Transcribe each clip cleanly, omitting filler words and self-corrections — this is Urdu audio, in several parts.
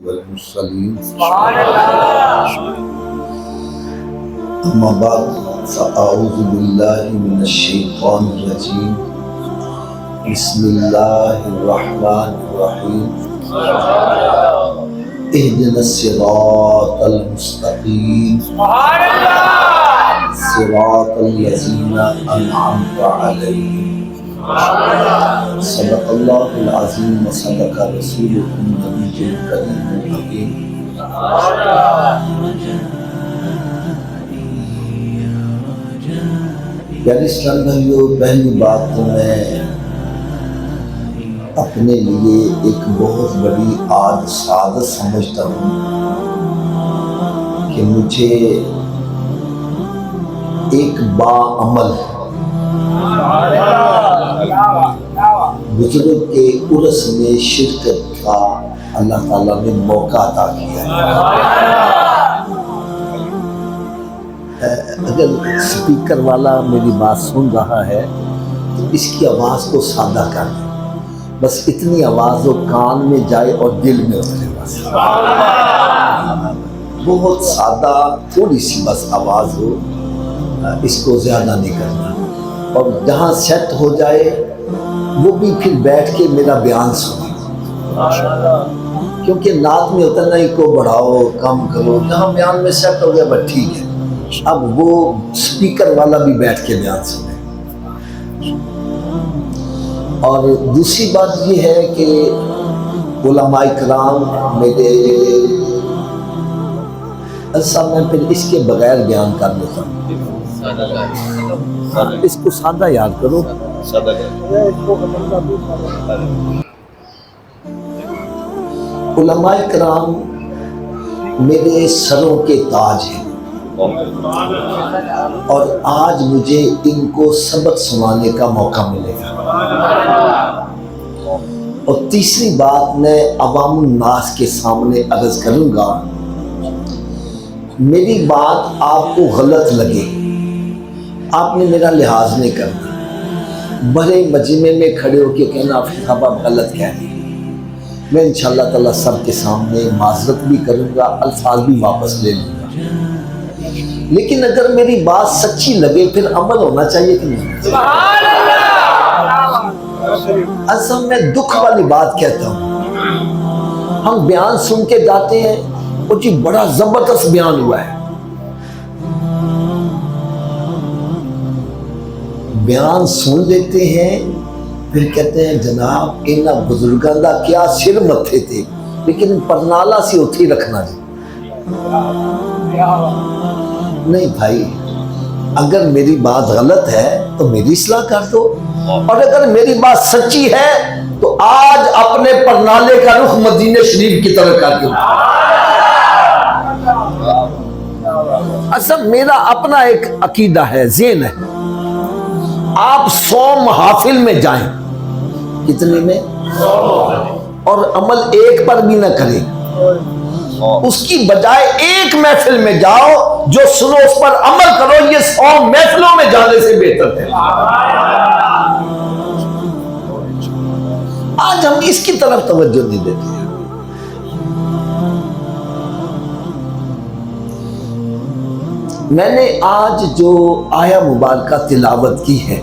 والمرسلين أما بعد فأعوذ بالله من الشيطان الرجيم بسم الله الرحمن الرحيم اهدنا الصراط المستقيم صراط الذين أنعمت عليهم صدق الله العظيم وصدق رسوله النبي الكريم الحكيم. پیارے اسلام بھائیو، پہلی بات تو میں اپنے لیے ایک بہت بڑی سعادت سمجھتا ہوں کہ مجھے ایک باعمل بزرگ کے عرس میں شرکت کا اللہ تعالیٰ نے موقع عطا کیا ہے۔ اگر سپیکر والا میری بات سن رہا ہے تو اس کی آواز کو سادہ کر دیں، بس اتنی آواز ہو کان میں جائے اور دل میں اترے، بس بہت سادہ تھوڑی سی بس آواز ہو، اس کو زیادہ نہیں کرنا، اور جہاں سیٹ ہو جائے وہ بھی پھر بیٹھ کے میرا بیان سنیں، کیونکہ نعت میں ہوتا نہیں کو بڑھاؤ کم کرو، جہاں بیان میں سیٹ ہو گیا بس ٹھیک ہے، اب وہ سپیکر والا بھی بیٹھ کے بیان سنیں۔ اور دوسری بات یہ ہے کہ علماء کرام میرے صاحب، میں پھر اس کے بغیر بیان کر لیتا ہوں، اس کو سادہ یاد کرو۔ علماء کرام میرے سروں کے تاج ہیں، اور آج مجھے ان کو سبق سنانے کا موقع ملے گا۔ اور تیسری بات میں عوام الناس کے سامنے عرض کروں گا، میری بات آپ کو غلط لگے آپ نے میرا لحاظ نہیں کرنا، بڑے مجمع میں کھڑے ہو کے کہنا آپ صاحب آپ غلط کہہ رہے ہیں، میں انشاءاللہ تعالیٰ سب کے سامنے معذرت بھی کروں گا، الفاظ بھی واپس لے لوں گا، لیکن اگر میری بات سچی لگے پھر عمل ہونا چاہیے کہ نہیں؟ اصل میں دکھ والی بات کہتا ہوں، ہم بیان سن کے جاتے ہیں وہ جی بڑا زبردست بیان ہوا ہے، بیان سن لیتے ہیں پھر کہتے ہیں جناب انہاں بزرگاں دا کیا سر متھے تھے، لیکن پرنالا سی اتھی رکھنا جی نہیں بھائی، اگر میری بات غلط ہے تو میری اصلاح کر دو، اور اگر میری بات سچی ہے تو آج اپنے پرنالے کا رخ مدینہ شریف کی طرف کر دو۔ اصل میرا اپنا ایک عقیدہ ہے، ذہن ہے، آپ 100 محافل میں جائیں، کتنے میں؟ اور عمل ایک پر بھی نہ کریں، اس کی بجائے ایک محفل میں جاؤ جو سنو اس پر عمل کرو، یہ 100 محفلوں میں جانے سے بہتر ہے۔ آج ہم اس کی طرف توجہ نہیں دیتے۔ میں نے آج جو آیہ مبارکہ تلاوت کی ہے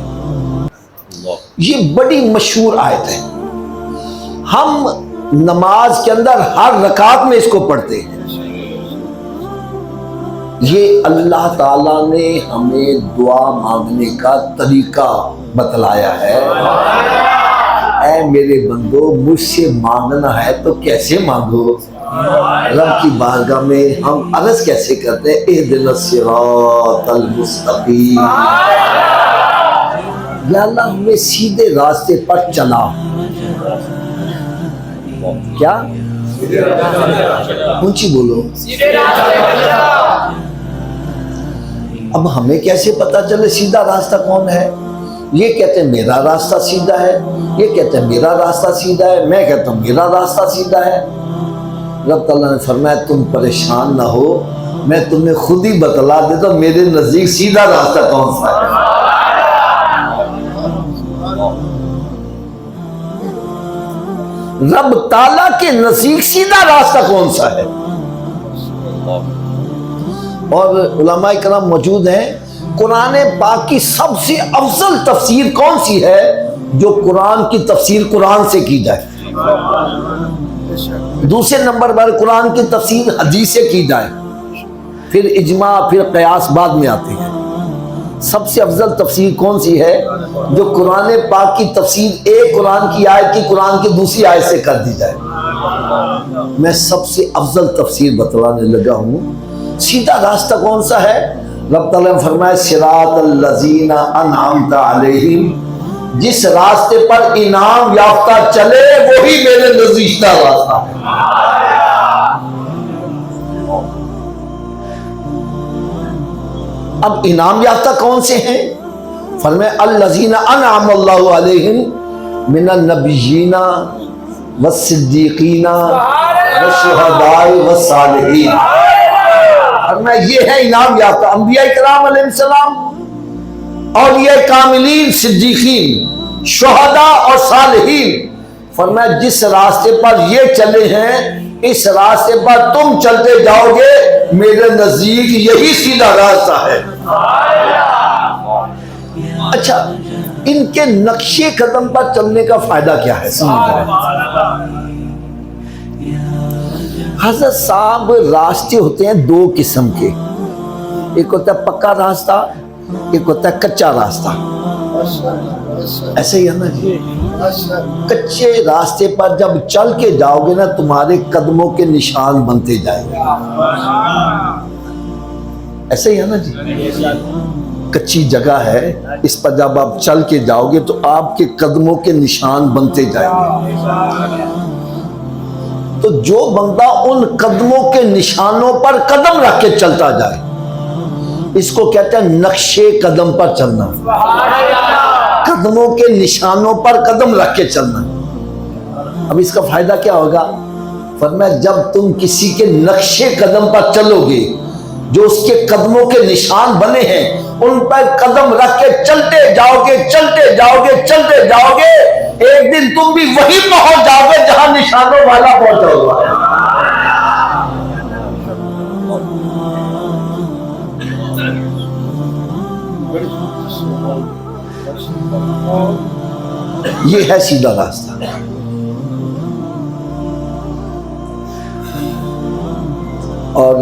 یہ بڑی مشہور آیت ہے، ہم نماز کے اندر ہر رکعت میں اس کو پڑھتے ہیں۔ یہ اللہ تعالیٰ نے ہمیں دعا مانگنے کا طریقہ بتلایا ہے۔ اے میرے بندو، مجھ سے مانگنا ہے تو کیسے مانگو؟ رب کی بارگاہ میں ہم عرض کیسے کرتے ہیں؟ اہدنا الصراط المستقیم، یا اللہ ہمیں سیدھے راستے پر چلا۔ کیا؟ اونچی بولو۔ اب ہمیں کیسے پتا چلے سیدھا راستہ کون ہے؟ یہ کہتے ہیں میرا راستہ سیدھا ہے، یہ کہتے ہیں میرا راستہ سیدھا ہے، میں کہتا ہوں میرا راستہ سیدھا ہے۔ رب تعالیٰ نے فرمایا تم پریشان نہ ہو، میں تمہیں خود ہی بتلا دیتا ہوں میرے نزدیک سیدھا راستہ کون سا ہے۔ رب تعالیٰ کے نزدیک سیدھا راستہ کون سا ہے؟ اور علماء کرام موجود ہیں، قرآن پاک کی سب سے افضل تفسیر کون سی ہے؟ جو قرآن کی تفسیر قرآن سے کی جائے۔ دوسرے نمبر پر قرآن کی تفسیر حدیث سے کی جائے، پھر اجماع، پھر قیاس بعد میں آتے ہیں۔ سب سے افضل تفسیر کون سی ہے؟ جو قرآن پاک کی تفسیر ایک قرآن کی آیت کی قرآن کی دوسری آیت سے کر دی جائے۔ میں سب سے افضل تفسیر بتلانے لگا ہوں۔ سیدھا راستہ کون سا ہے؟ رب تعالیٰ نے فرمایا صراط الذین انعمت علیہم، جس راستے پر انعام یافتہ چلے وہی میرے نزدیک سیدھا راستہ ہے۔ اب انعام یافتہ کون سے ہیں؟ فرمایا الذین انعم اللہ علیہم من النبیین والصدیقین والشہداء والصالحین۔ فرمایا یہ ہے انعام یافتہ، انبیاء کرام علیہ السلام، اولیاء کاملین، صدیقین، شہداء اور صالحین۔ فرمایا جس راستے پر یہ چلے ہیں اس راستے پر تم چلتے جاؤ گے، میرے نزدیک یہی سیدھا راستہ ہے۔ اچھا، ان کے نقشے قدم پر چلنے کا فائدہ کیا ہے؟ حضرت صاحب راستے ہوتے ہیں دو قسم کے، ایک ہوتا ہے پکا راستہ، ایک ہوتا ہے کچا راستہ۔ ایسے ہی ہے نا جی؟ کچے راستے پر جب چل کے جاؤ گے نا تمہارے قدموں کے نشان بنتے جائیں گے۔ ایسے ہی ہے نا جی؟ کچی جگہ ہے، اس پر جب آپ چل کے جاؤ گے تو آپ کے قدموں کے نشان بنتے جائیں گے۔ تو جو بندہ ان قدموں کے نشانوں پر قدم رکھ کے چلتا جائے اس کو کہتے ہیں نقشے قدم پر چلنا، قدموں کے نشانوں پر قدم رکھ کے چلنا۔ اب اس کا فائدہ کیا ہوگا؟ فرمایا جب تم کسی کے نقشے قدم پر چلو گے، جو اس کے قدموں کے نشان بنے ہیں ان پر قدم رکھ کے چلتے جاؤ گے، چلتے جاؤ گے، چلتے جاؤ گے، ایک دن تم بھی وہی پہنچ جاؤ گے جہاں نشانوں والا پہنچا ہوا ہے۔ یہ ہے سیدھا راستہ۔ اور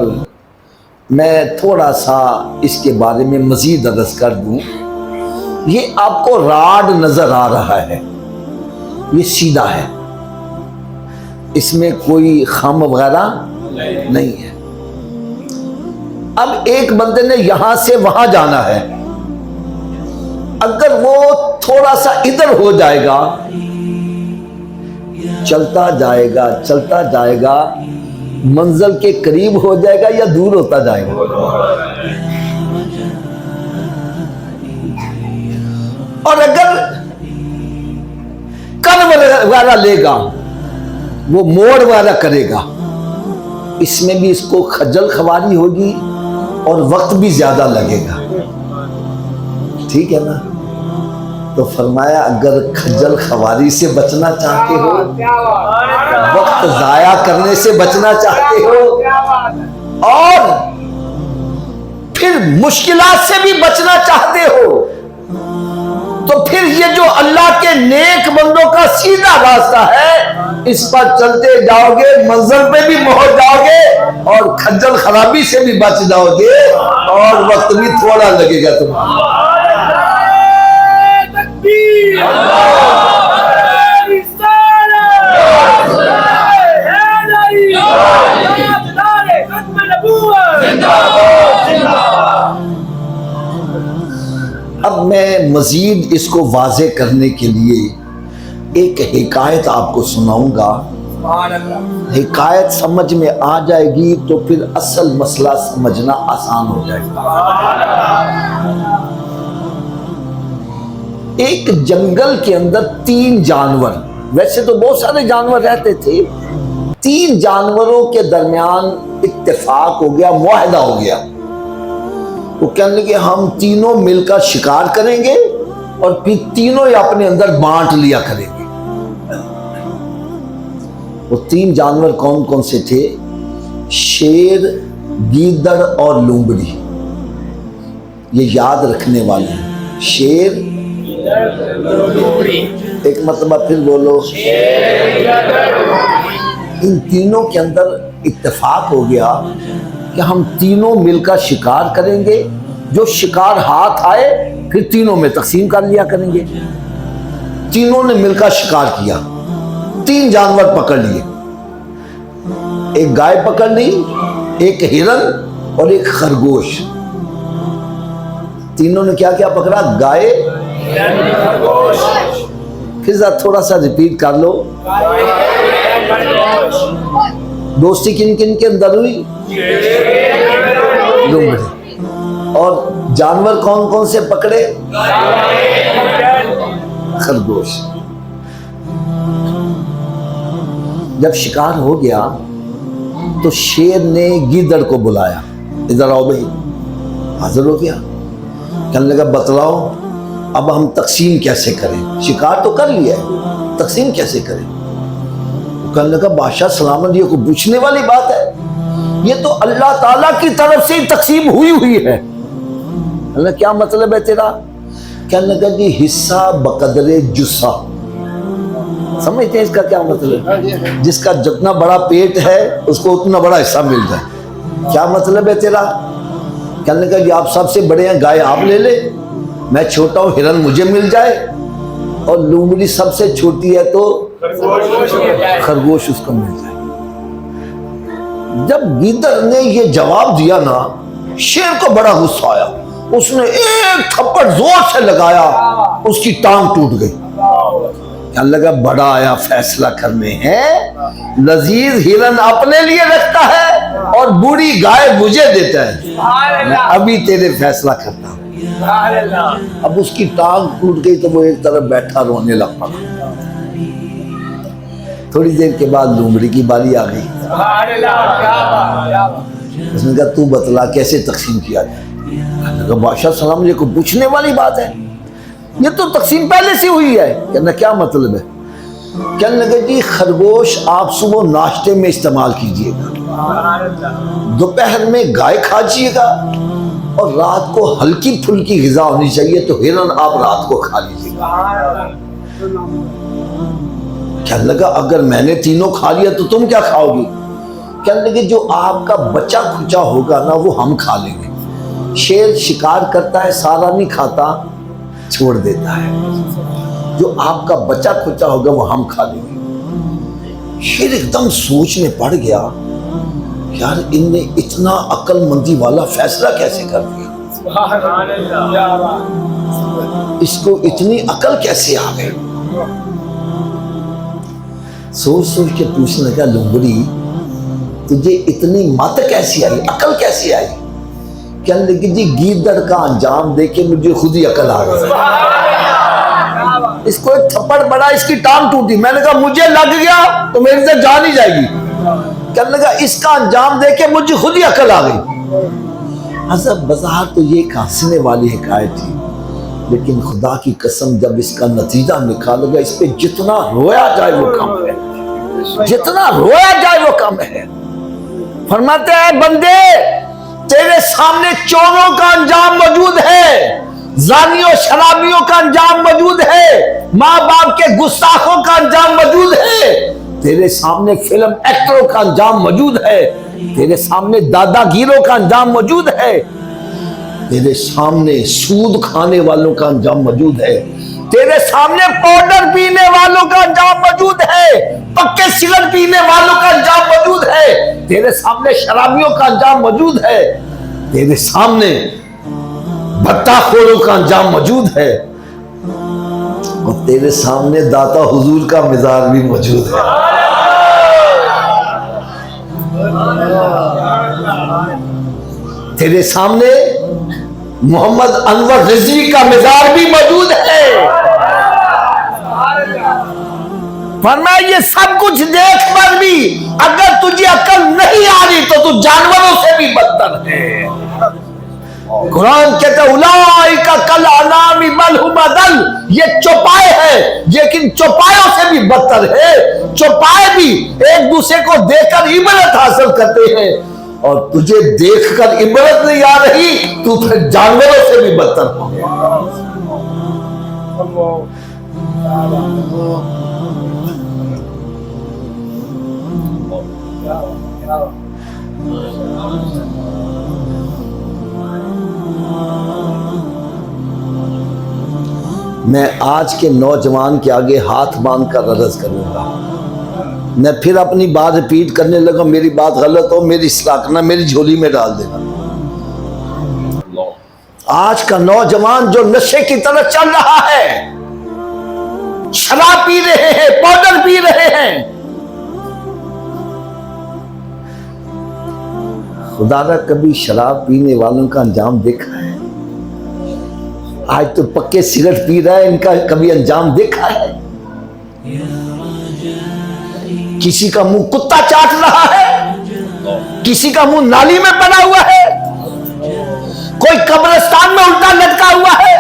میں تھوڑا سا اس کے بارے میں مزید عرض کر دوں، یہ آپ کو راڈ نظر آ رہا ہے، یہ سیدھا ہے، اس میں کوئی خم وغیرہ نہیں ہے۔ اب ایک بندے نے یہاں سے وہاں جانا ہے، اگر وہ تھوڑا سا ادھر ہو جائے گا، چلتا جائے گا چلتا جائے گا، منزل کے قریب ہو جائے گا یا دور ہوتا جائے گا؟ اور اگر کن وغیرہ لے گا، وہ موڑ وغیرہ کرے گا، اس میں بھی اس کو خجل خواری ہوگی اور وقت بھی زیادہ لگے گا، ٹھیک ہے نا؟ تو فرمایا اگر خجل خواری سے بچنا چاہتے ہو، وقت ضائع کرنے سے بچنا چاہتے ہو، اور پھر مشکلات سے بھی بچنا چاہتے ہو، تو پھر یہ جو اللہ کے نیک بندوں کا سیدھا راستہ ہے اس پر چلتے جاؤ گے، منزل پہ بھی پہنچ جاؤ گے اور خجل خرابی سے بھی بچ جاؤ گے اور وقت بھی تھوڑا لگے گا تمہیں۔ اب میں مزید اس کو واضح کرنے کے لیے ایک حکایت آپ کو سناؤں گا، حکایت سمجھ میں آ جائے گی تو پھر اصل مسئلہ سمجھنا آسان ہو جائے گا۔ ایک جنگل کے اندر 3 جانور، ویسے تو بہت سارے جانور رہتے تھے، 3 جانوروں کے درمیان اتفاق ہو گیا، معاہدہ ہو گیا۔ وہ کہنے لگے ہم تینوں مل کر شکار کریں گے اور پھر تینوں ہی اپنے اندر بانٹ لیا کریں گے۔ وہ 3 جانور کون کون سے تھے؟ شیر، گیدڑ اور لومڑی. یہ یاد رکھنے والے ہیں. شیر، ایک مرتبہ پھر بولو. ان تینوں کے اندر اتفاق ہو گیا کہ ہم تینوں مل کر شکار کریں گے. جو شکار ہاتھ آئے پھر تینوں میں تقسیم کر لیا کریں گے. تینوں نے مل کر شکار کیا. 3 جانور پکڑ لیے. ایک گائے پکڑ لی، ایک ہرن اور ایک خرگوش. تینوں نے کیا کیا پکڑا؟ گائے، پھر ذرا تھوڑا سا ریپیٹ کر لو. دوستی کن کن کے اندر ہوئی؟ لومڑی. اور جانور کون کون سے پکڑے؟ خرگوش. جب شکار ہو گیا تو شیر نے گیدڑ کو بلایا. ادھر آؤ بھائی. حاضر ہو گیا. کہنے لگا بتلاؤ اب ہم تقسیم کیسے کریں؟ شکار تو کر لیا ہے، تقسیم کیسے کریں؟ کہنے لگا بادشاہ سلامت، یہ کوئی پوچھنے والی بات ہے؟ یہ تو اللہ تعالیٰ کی طرف سے تقسیم ہوئی ہے. اللہ کیا مطلب ہے تیرا؟ کہنے لگا جی حصہ بقدر جسہ. سمجھتے ہیں اس کا کیا مطلب؟ جس کا جتنا بڑا پیٹ ہے اس کو اتنا بڑا حصہ مل جائے. کیا مطلب ہے تیرا؟ کہنے لگا جی آپ سب سے بڑے ہیں، گائے آپ لے لے، میں چھوٹا ہوں، ہرن مجھے مل جائے، اور لومڑی سب سے چھوٹی ہے تو خرگوش اس کو مل جائے. جب گیدڑ نے یہ جواب دیا نا، شیر کو بڑا غصہ آیا. اس نے ایک تھپڑ زور سے لگایا، اس کی ٹانگ ٹوٹ گئی. کہنے لگا بڑا آیا فیصلہ کرنے ہیں، لذیذ ہرن اپنے لیے رکھتا ہے اور بوڑھی گائے مجھے دیتا ہے. میں ابھی تیرے فیصلہ کرتا ہوں. اب اس کی ٹانگ ٹوٹ گئی تو وہ ایک طرف بیٹھا رونے لگ پڑا. تھوڑی دیر کے بعد لومڑی کی باری آ گئی. اس نے کہا تو بتلا کیسے تقسیم کیا جائے؟ بادشاہ سلام یہ کوئی پوچھنے والی بات ہے؟ یہ تو تقسیم پہلے سے ہوئی ہے. کہنا کیا مطلب ہے؟ کہنے لگے جی خرگوش آپ صبح ناشتے میں استعمال کیجئے گا، دوپہر میں گائے کھاجیے گا، اور رات کو ہلکی پھلکی غذا ہونی چاہیے تو ہرن آپ رات کو کھا لیجیے گا. کہنے لگا اگر میں نے تینوں کھا لیا تو تم کیا کھاؤ گی؟ کہنے لگے جو آپ کا بچہ کھچا ہوگا نا وہ ہم کھا لیں گے. شیر شکار کرتا ہے، سارا نہیں کھاتا، چھوڑ دیتا ہے. جو آپ کا بچہ کھچا ہوگا وہ ہم کھا لیں گے. شیر ایک دم سوچ میں پڑ گیا، یار ان نے اتنا عقل مندی والا فیصلہ کیسے کر دیا؟ اس کو اتنی عقل کیسے آ گئی؟ سوچ سوچ کے پوچھنے لگا لومڑی تجھے اتنی مت کیسی آئی، عقل کیسی آئی؟ کہنے لگی جی گیدڑ کا انجام دیکھ کے مجھے خود ہی عقل آ گئی. اس کو ایک تھپڑ پڑا، اس کی ٹانگ ٹوٹی. میں نے کہا مجھے لگ گیا تو میری سے جان ہی جائے گی. کہنے لگا اس کا انجام دیکھ کے مجھے خود ہی عقل آ گئی. حضرت بظاہر تو یہ ایک ہنسنے والی حکایت تھی، لیکن خدا کی قسم جب اس کا نتیجہ نکالا گیا اس پہ جتنا رویا جائے وہ کم ہے، جتنا رویا جائے وہ کم ہے. فرماتے ہیں بندے تیرے سامنے چوروں کا انجام موجود ہے، زانیوں شرابیوں کا انجام موجود ہے، ماں باپ کے گستاخوں کا انجام موجود ہے، تیرے سامنے فلم ایکٹروں کا انجام موجود ہے، تیرے سامنے دادا گیروں کا انجام موجود ہے، تیرے سامنے سود کھانے والوں کا انجام موجود ہے، تیرے سامنے پاؤڈر پینے والوں کا انجام موجود ہے، پکے سگریٹ پینے والوں کا انجام موجود ہے، تیرے سامنے شرابیوں کا انجام موجود ہے، تیرے سامنے بھٹا خوروں کا انجام موجود ہے، اور تیرے سامنے داتا حضور کا مزار بھی موجود ہے. تیرے سامنے محمد انور رضوی کا مزار بھی موجود ہے. فرمایا یہ سب کچھ دیکھ کر بھی اگر تجھے عقل نہیں آ رہی تو تو جانوروں سے بھی بدتر ہے. قرآن کہتا ہے اولئک کالانعام بل ھم اضل، یہ چوپائے ہیں لیکن چوپایوں سے بھی بدتر ہے۔ چوپائے بھی ایک دوسرے کو دیکھ کر عبرت حاصل کرتے ہیں، اور تجھے دیکھ کر عبرت نہیں آ رہی تو پھر جانوروں سے بھی بدتر ہو گیا۔ میں آج کے نوجوان کے آگے ہاتھ باندھ کر عرض کروں گا، میں پھر اپنی بات ریپیٹ کرنے لگا، میری بات غلط ہو میری اصلاح کرنا، میری جھولی میں ڈال دینا۔ آج کا نوجوان جو نشے کی طرف چل رہا ہے، شراب پی رہے ہیں، پاؤڈر پی رہے ہیں، خدا نہ کبھی شراب پینے والوں کا انجام دیکھا ہے؟ آج تو پکے سگریٹ پی رہا ہے، ان کا کبھی انجام دیکھا ہے؟ کسی کا منہ کتا چاٹ رہا ہے، کسی کا منہ نالی میں پڑا ہوا ہے، کوئی قبرستان میں الٹا لٹکا ہوا ہے۔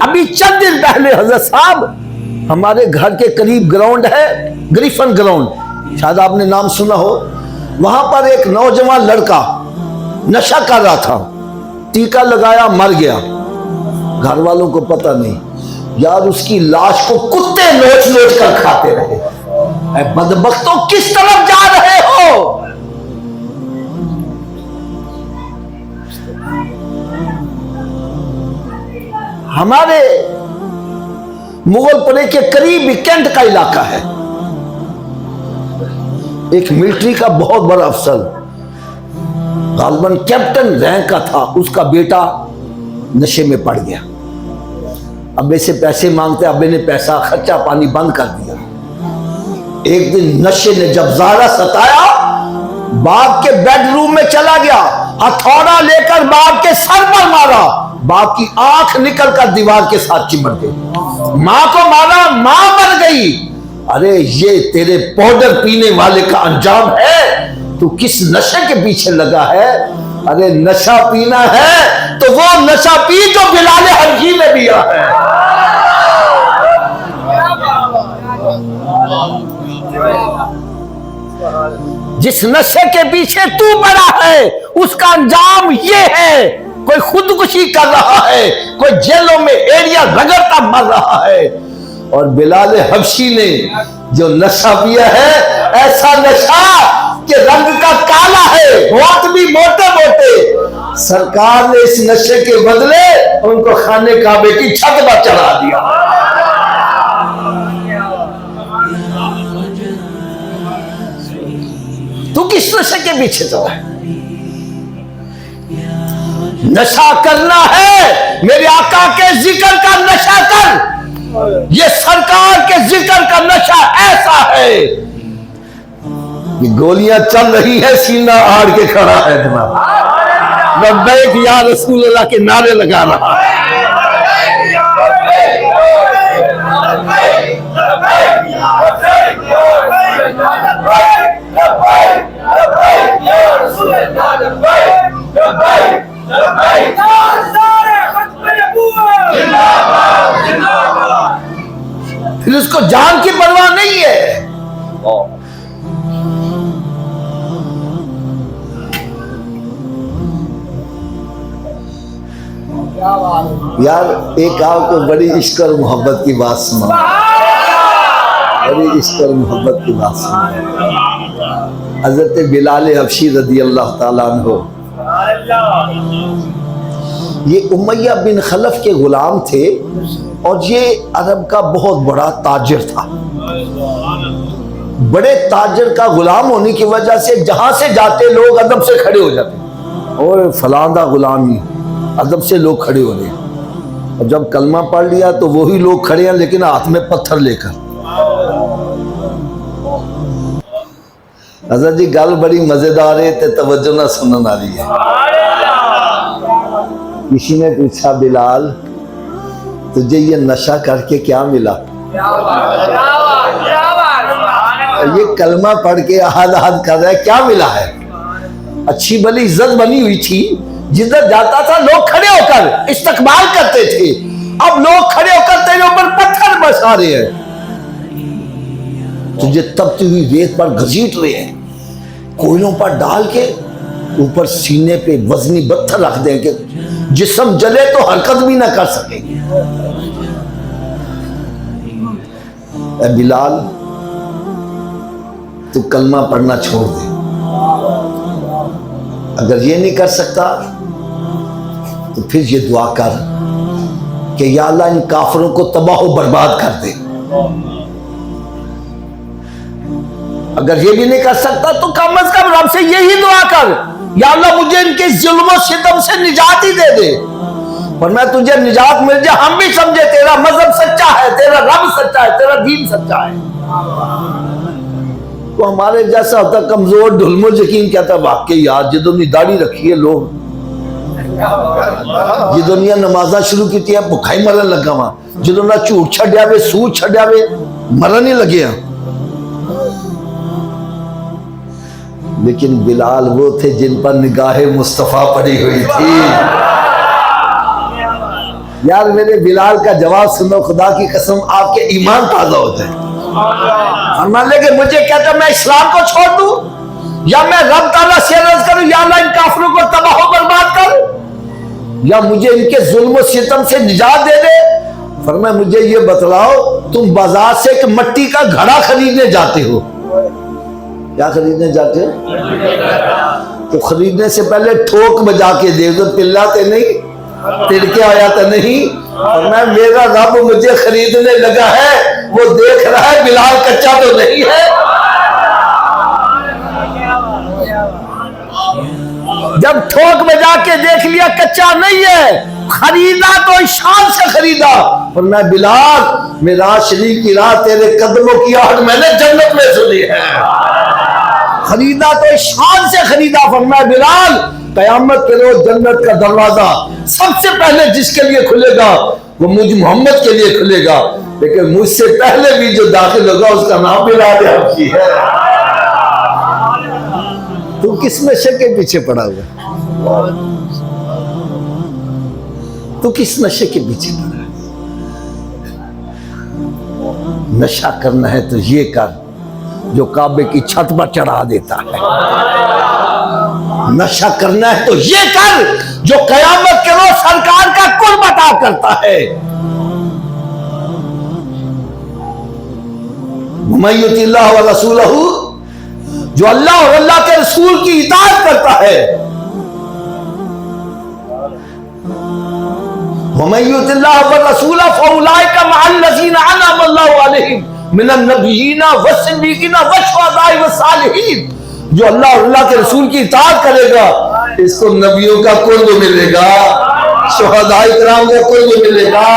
ابھی چند دن پہلے حضرت صاحب ہمارے گھر کے قریب گراؤنڈ ہے، گریفن گراؤنڈ، شاید آپ نے نام سنا ہو، وہاں پر ایک نوجوان لڑکا نشہ کر رہا تھا، ٹیکا لگایا مر گیا، گھر والوں کو پتہ نہیں، یار اس کی لاش کو کتے نوچ نوچ کر کھاتے رہے۔ اے بدبختوں کس طرف جا رہے ہو؟ ہمارے مغل پورے کے قریب کینٹ کا علاقہ ہے، ایک ملٹری کا بہت بڑا افسر غالباً کیپٹن رینک کا تھا، اس کا بیٹا نشے میں پڑ گیا، ابے سے پیسے مانگتے، ابے نے پیسہ خرچہ پانی بند کر دیا۔ ایک دن نشے نے جب زارہ ستایا، باپ کے بیڈ روم میں چلا گیا، ہتھوڑا لے کر باپ کے سر پر مارا، باپ کی آنکھ نکل کر دیوار کے ساتھ چمٹ گئی، ماں کو مارا، ماں مر گئی۔ ارے یہ تیرے پاؤڈر پینے والے کا انجام ہے، تو کس نشے کے پیچھے لگا ہے؟ ارے نشہ پینا ہے تو وہ نشہ پی جو بلال حبشی میں پیا ہے۔ جس نشے کے پیچھے تو پڑا ہے اس کا انجام یہ ہے، کوئی خودکشی کر رہا ہے، کوئی جیلوں میں ایڑیاں رگڑتا مر رہا ہے، اور بلال حبشی نے جو نشہ پیا ہے ایسا نشہ کہ رنگ کا کالا ہے، ہاتھ بھی موٹے موٹے، سرکار نے اس نشے کے بدلے ان کو خانے کعبے کی چھت پر چڑھا دیا۔ تو کس نشے کے پیچھے چلا ہے؟ نشہ کرنا ہے میرے آقا کے ذکر کا نشہ کر، یہ سرکار کے ذکر کا نشہ ایسا ہے، یہ گولیاں چل رہی ہے، سینہ آڑ کے کھڑا ہے جناب، لبیک یا رسول اللہ کے نعرے لگا رہا ہے۔ پھر اس کو جان کی پرواہ نہیں ہے۔ یار ایک آپ کو بڑی عشق اور محبت کی بات سنا، بڑی عشق اور محبت کی بات سنا۔ حضرت بلال حبشی رضی اللہ تعالیٰ عنہ یہ امیہ بن خلف کے غلام تھے، اور یہ عرب کا بہت بڑا تاجر تھا۔ بڑے تاجر کا غلام ہونے کی وجہ سے جہاں سے جاتے لوگ ادب سے کھڑے ہو جاتے، اور فلاں دا غلامی، ادب سے لوگ کھڑے ہو رہے ہیں، اور جب کلمہ پڑھ لیا تو وہی لوگ کھڑے ہیں لیکن ہاتھ میں پتھر لے کر۔ حضرت جی گل بڑی مزیدار ہے، تے توجہ نہ سنن والی ہے۔ کسی نے پوچھا بلال تجھے یہ نشہ کر کے کیا ملا؟ یہ کلمہ پڑھ کے احد احد کر رہا ہے، کیا ملا ہے؟ اچھی بلی عزت بنی ہوئی تھی، جدھر جاتا تھا لوگ کھڑے ہو کر استقبال کرتے تھے، اب لوگ کھڑے ہو کر تیرے اوپر پتھر برسا رہے ہیں، تجھے تپتی ہوئی ریت پر گھسیٹ رہے ہیں، کوئلوں پر ڈال کے اوپر سینے پہ وزنی پتھر رکھ دیں کہ جسم جلے تو حرکت بھی نہ کر سکیں گے۔ اے بلال، تو کلمہ پڑھنا چھوڑ دے، اگر یہ نہیں کر سکتا تو پھر یہ دعا کر کہ یا اللہ ان کافروں کو تباہ و برباد کر دے۔ اگر یہ بھی نہیں کر سکتا تو کم از کم رب سے یہی دعا کر، یا اللہ مجھے ان کے ظلم و ستم سے نجات ہی دے دے، ورنہ تجھے نجات مل جائے ہم بھی سمجھے تیرا مذہب سچا ہے، تیرا رب سچا ہے، تیرا دین سچا ہے۔ تو ہمارے جیسا ہوتا کمزور ڈھلمو یقین کہتا واقعی یار جدوں نے داڑھی رکھی ہے لوگ، جدوں نے نمازاں شروع کی ہے بھکھائی مرن لگا ہوا، جدوں نے جھوٹ چھڈیا وے سود چھڈیا وے مرن ہی لگے ہیں۔ لیکن بلال وہ تھے جن پر نگاہ مصطفیٰ پڑی ہوئی تھی۔ یار میرے بلال کا جواب سنو، خدا کی قسم آپ کے ایمان تازہ ہو جائے۔ فرمان لے کہ مجھے کہتا میں اسلام کو چھوڑ دوں یا میں رب تعالیٰ سے عرض کروں یا اللہ ان کافروں کو تباہ و برباد کر، یا مجھے ان کے ظلم و ستم سے نجات دے دے؟ فرمایا مجھے یہ بتلاؤ، تم بازار سے ایک مٹی کا گھڑا خریدنے جاتے ہو، کیا خریدنے جاتے ہو؟ تو خریدنے سے پہلے ٹھوک بجا کے دے دو، پلاتے نہیں، تڑکے آیا تو نہیں۔ اور میں میرا رب مجھے خریدنے لگا ہے، وہ دیکھ رہا ہے بلال کچا تو نہیں ہے۔ جب ٹھوک بجا کے دیکھ لیا کچا نہیں ہے، خریدا تو شان سے خریدا، اور میں بلال معراج شریف کی رات تیرے قدموں کی آہٹ میں نے جنت میں سنی ہے۔ خریدا تو شان سے خریدا، فرمایا بلال قیامت کے روز جنت کا دروازہ سب سے پہلے جس کے لیے کھلے گا وہ مجھ محمد کے لیے کھلے گا، لیکن مجھ سے پہلے بھی جو داخل ہوگا اس کا نام بلال حبشی ہے۔ تو کس نشے کے پیچھے پڑا ہوا؟ تو کس نشے کے پیچھے پڑا ہے؟ نشہ کرنا ہے تو یہ کر جو کعبے کی چھت پر چڑھا دیتا ہے، نشہ کرنا ہے تو یہ کر جو قیامت کے روز سرکار کا قرب عطا کرتا ہے۔ وَمَن يُطِعِ اللَّهَ وَرَسُولَهُ، جو اللہ اور اللہ کے رسول کی اطاعت کرتا ہے۔ وَمَن يُطِعِ اللَّهَ وَرَسُولَهُ فَأُولَٰئِكَ مَعَ الَّذِينَ أَنْعَمَ اللَّهُ عَلَيْهِمْ مِنَ النَّبِيِّينَ وَالصِّدِّيقِينَ وَالشُّهَدَاءِ وَالصَّالِحِينَ۔ جو اللہ اور اللہ کے رسول کی اطاعت کرے گا اس کو نبیوں کا قرب ملے گا، شہداء کرام کا قرب ملے گا،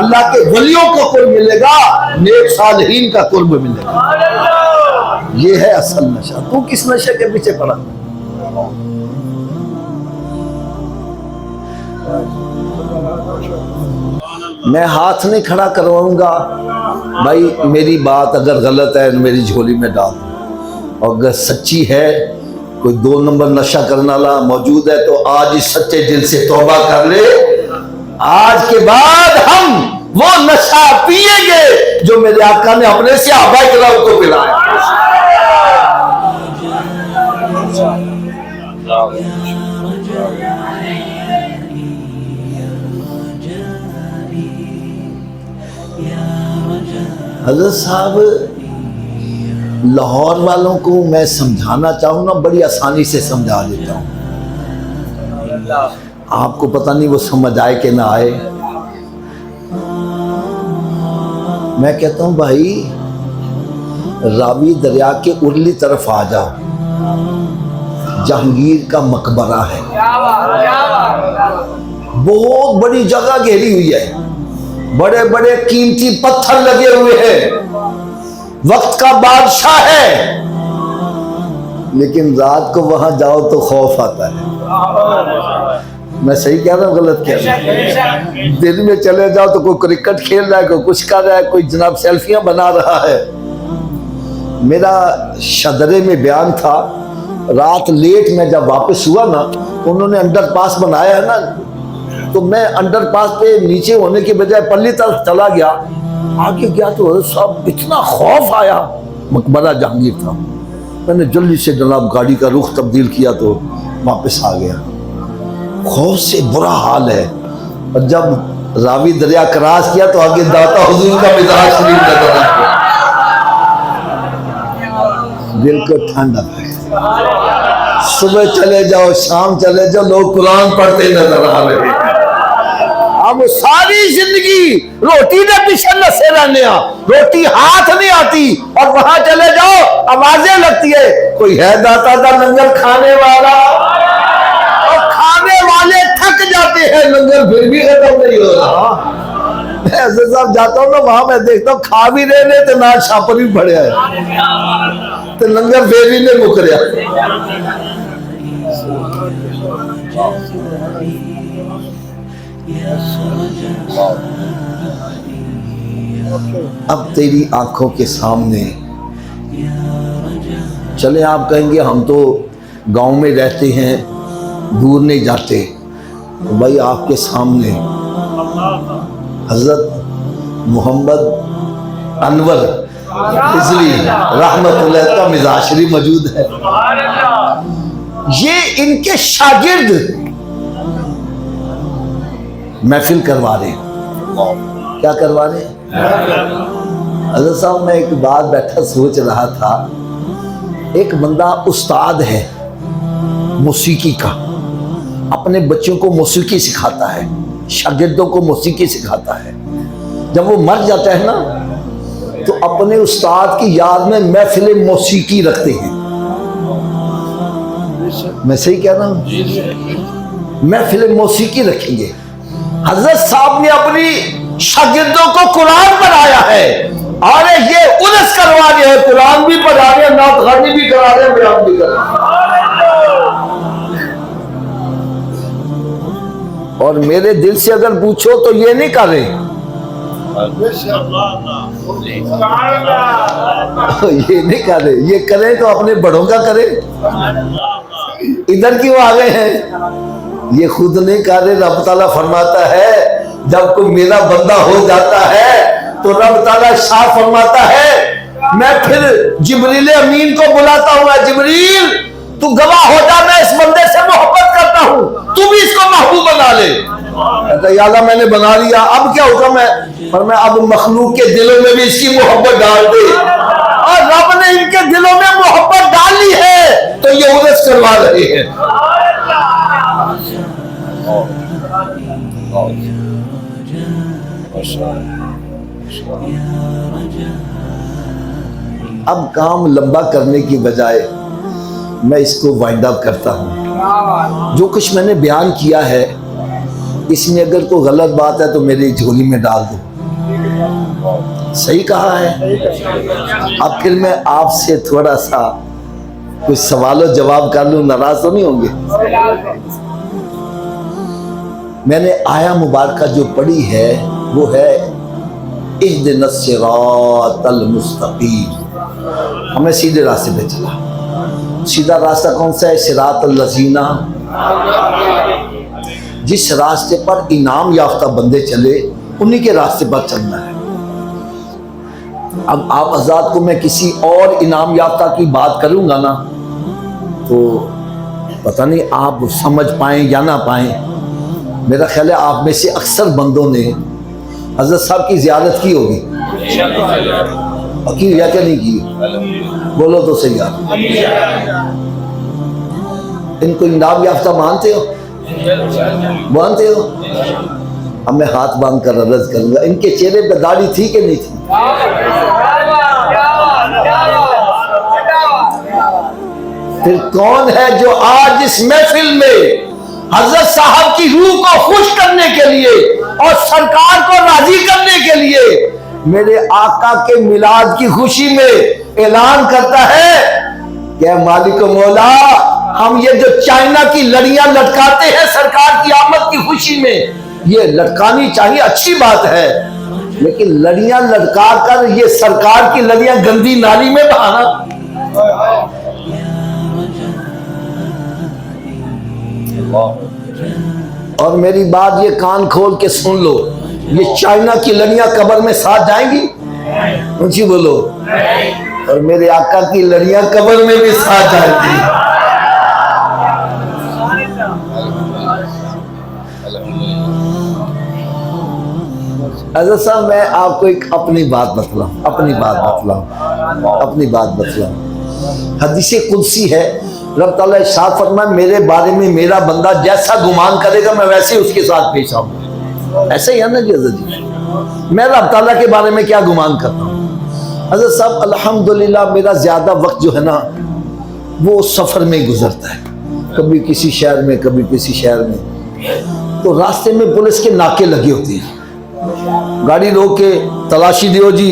اللہ کے ولیوں کا قرب ملے گا، نیک صالحین کا قرب ملے گا۔ یہ ہے اصل نشہ۔ تو کس نشے کے پیچھے پڑا؟ میں ہاتھ نہیں کھڑا کرواؤں گا بھائی میری بات اگر غلط ہے میری جھولی میں ڈال دو، اور اگر سچی ہے کوئی 2 نمبر نشہ کرنے والا موجود ہے تو آج اس سچے دل سے توبہ کر لے، آج کے بعد ہم وہ نشہ پیئیں گے جو میرے آقا نے اپنے صحابہ کرام کو پلایا۔ حضرت صاحب لاہور والوں کو میں سمجھانا چاہوں نا بڑی آسانی سے سمجھا دیتا ہوں، آپ کو پتہ نہیں وہ سمجھ آئے کہ نہ آئے۔ میں کہتا ہوں بھائی راوی دریا کے ارلی طرف آ جاؤ، جہانگیر کا مقبرہ ہے، بہت بڑی جگہ گھیری ہوئی ہے، بڑے بڑے قیمتی پتھر لگے ہوئے ہیں، وقت کا بادشاہ ہے، لیکن رات کو وہاں جاؤ تو خوف آتا ہے۔ میں صحیح کہہ رہا ہوں غلط کہہ رہا ہوں؟ دن میں چلے جاؤ تو کوئی کرکٹ کھیل رہا ہے، کوئی کچھ کر رہا ہے، کوئی جناب سیلفیاں بنا رہا ہے۔ میرا شدرے میں بیان تھا، رات لیٹ میں جب واپس ہوا نا تو انہوں نے انڈر پاس بنایا ہے نا، تو میں انڈر پاس پہ نیچے ہونے کے بجائے پلی طرف چلا گیا، آگے گیا تو سب اتنا خوف آیا، مقبرہ جہانگیر تھا، میں نے جلدی سے جناب گاڑی کا رخ تبدیل کیا تو واپس آ گیا۔ خوف سے برا حال ہے، اور جب راوی دریا کراس کیا تو آگے داتا حضور کا مزار شریف نظر آیا، دل کو ٹھنڈا پڑ گیا۔ صبح چلے جاؤ شام چلے جاؤ لوگ قرآن پڑھتے نظر آ رہے ہیں۔ ہم ساری زندگی روٹی نے پیچھے نسے رہنے ہیں، روٹی ہاتھ نہیں آتی، اور وہاں چلے جاؤ آوازیں لگتی ہے کوئی ہے داتا دا لنگر کھانے والا، اور کھانے والے تھک جاتے ہیں، لنگر پھر بھی ختم نہیں ہو رہا۔ میں حضرت صاحب جاتا ہوں نا وہاں میں دیکھتا ہوں کھا بھی رہے نے تو نہ چھاپر بھی پڑے ہے تو لنگر پھر بھی نہیں مک رہا۔ اب تیری آنکھوں کے سامنے چلے، آپ کہیں گے ہم تو گاؤں میں رہتے ہیں دور نہیں جاتے، تو بھائی آپ کے سامنے حضرت محمد انور فضلی رحمت اللہ کا مزار شریف موجود ہے، یہ ان کے شاگرد محفل کروا رہے ہیں۔ کیا کروا رہے ہیں؟ حضرت صاحب میں ایک بات بیٹھا سوچ رہا تھا، ایک بندہ استاد ہے موسیقی کا، اپنے بچوں کو موسیقی سکھاتا ہے، شاگردوں کو موسیقی سکھاتا ہے، جب وہ مر جاتا ہے نا تو اپنے استاد کی یاد میں محفل موسیقی رکھتے ہیں۔ میں صحیح کہہ رہا ہوں؟ محفل موسیقی رکھیں گے۔ حضرت صاحب نے اپنی شاگردوں کو قرآن پڑھایا ہے، اور یہ ارس کروا رہے ہیں، قرآن بھی پڑھا رہے ہیں، نعت خوانی بھی کرا رہے ہیں، بیان بھی کرا رہے ہیں۔ اور میرے دل سے اگر پوچھو تو یہ نہیں کر رہے، یہ نہیں کر رہے، یہ کریں تو اپنے بڑوں کا کریں، ادھر کیوں آ گئے ہیں؟ یہ خود نہیں کر رہے۔ رب تعالیٰ فرماتا ہے جب کوئی میرا بندہ ہو جاتا ہے تو رب تعالیٰ شاہ فرماتا ہے میں پھر جبریل امین کو بلاتا ہوں، اے جبریل تو گواہ ہو جا میں اس بندے سے محبت کرتا ہوں، تو بھی اس کو محبوب بنا لے۔ کہتا ہے یا اللہ میں نے بنا لیا، اب کیا حکم ہے؟ فرمایا اب مخلوق کے دلوں میں بھی اس کی محبت ڈال دے، اور رب نے ان کے دلوں میں محبت ڈالی ہے تو یہ ارس کروا رہے ہیں۔ اب کام لمبا کرنے کی بجائے میں اس کو وائنڈ اپ کرتا ہوں۔ جو کچھ میں نے بیان کیا ہے اس میں اگر کوئی غلط بات ہے تو میری جھولی میں ڈال دو، صحیح کہا ہے؟ اب پھر میں آپ سے تھوڑا سا کچھ سوال و جواب کر لوں، ناراض تو نہیں ہوں گے؟ میں نے آیا مبارکہ جو پڑھی ہے وہ ہے اہدنا الصراط المستقیم، ہمیں سیدھے راستے پہ چلا۔ سیدھا راستہ کون سا ہے؟ صراط الذین، جس راستے پر انعام یافتہ بندے چلے انہی کے راستے پر چلنا ہے۔ اب آپ حضرات کو میں کسی اور انعام یافتہ کی بات کروں گا نا تو پتہ نہیں آپ سمجھ پائیں یا نہ پائیں۔ میرا خیال ہے آپ میں سے اکثر بندوں نے حضرت صاحب کی زیارت کی ہوگی، کی یا کیا نہیں کی؟ بولو تو صحیح آپ ان کو انعام یافتہ مانتے ہو؟ مانتے ہو؟ اب میں ہاتھ باندھ کر عرض کروں گا ان کے چہرے پہ داڑھی تھی کہ نہیں تھی؟ پھر کون ہے جو آج اس محفل میں حضرت صاحب کی روح کو خوش کرنے کے لیے اور سرکار کو راضی کرنے کے لیے میرے آقا کے میلاد کی خوشی میں اعلان کرتا ہے کہ مالک و مولا ہم یہ جو چائنا کی لڑیاں لٹکاتے ہیں سرکار کی آمد کی خوشی میں، یہ لٹکانی چاہیے، اچھی بات ہے، لیکن لڑیاں لٹکا کر یہ سرکار کی لڑیاں گندی نالی میں بہانا، اور میری بات یہ کان کھول کے سن لو، یہ چائنا کی لڑیاں قبر میں ساتھ جائیں گی؟ اونچی بولو۔ اور میرے آقا کی لڑیاں قبر میں بھی ساتھ جائیں گی۔ حضرت صاحب میں آپ کو ایک اپنی بات بتلاؤں۔ حدیث قدسی ہے، رب تعالیٰ ارشاد فرمائے میرے بارے میں میرا بندہ جیسا گمان کرے گا میں ویسے اس کے ساتھ پیش آؤں گا۔ ایسے ہی ہے نا جی حضرت جی، میں رب تعالیٰ کے بارے میں کیا گمان کرتا ہوں؟ حضرت صاحب الحمدللہ میرا زیادہ وقت جو ہے نا وہ سفر میں گزرتا ہے، کبھی کسی شہر میں کبھی کسی شہر میں، تو راستے میں پولیس کے ناکے لگے ہوتے ہیں، گاڑی روک کے تلاشی دیو جی،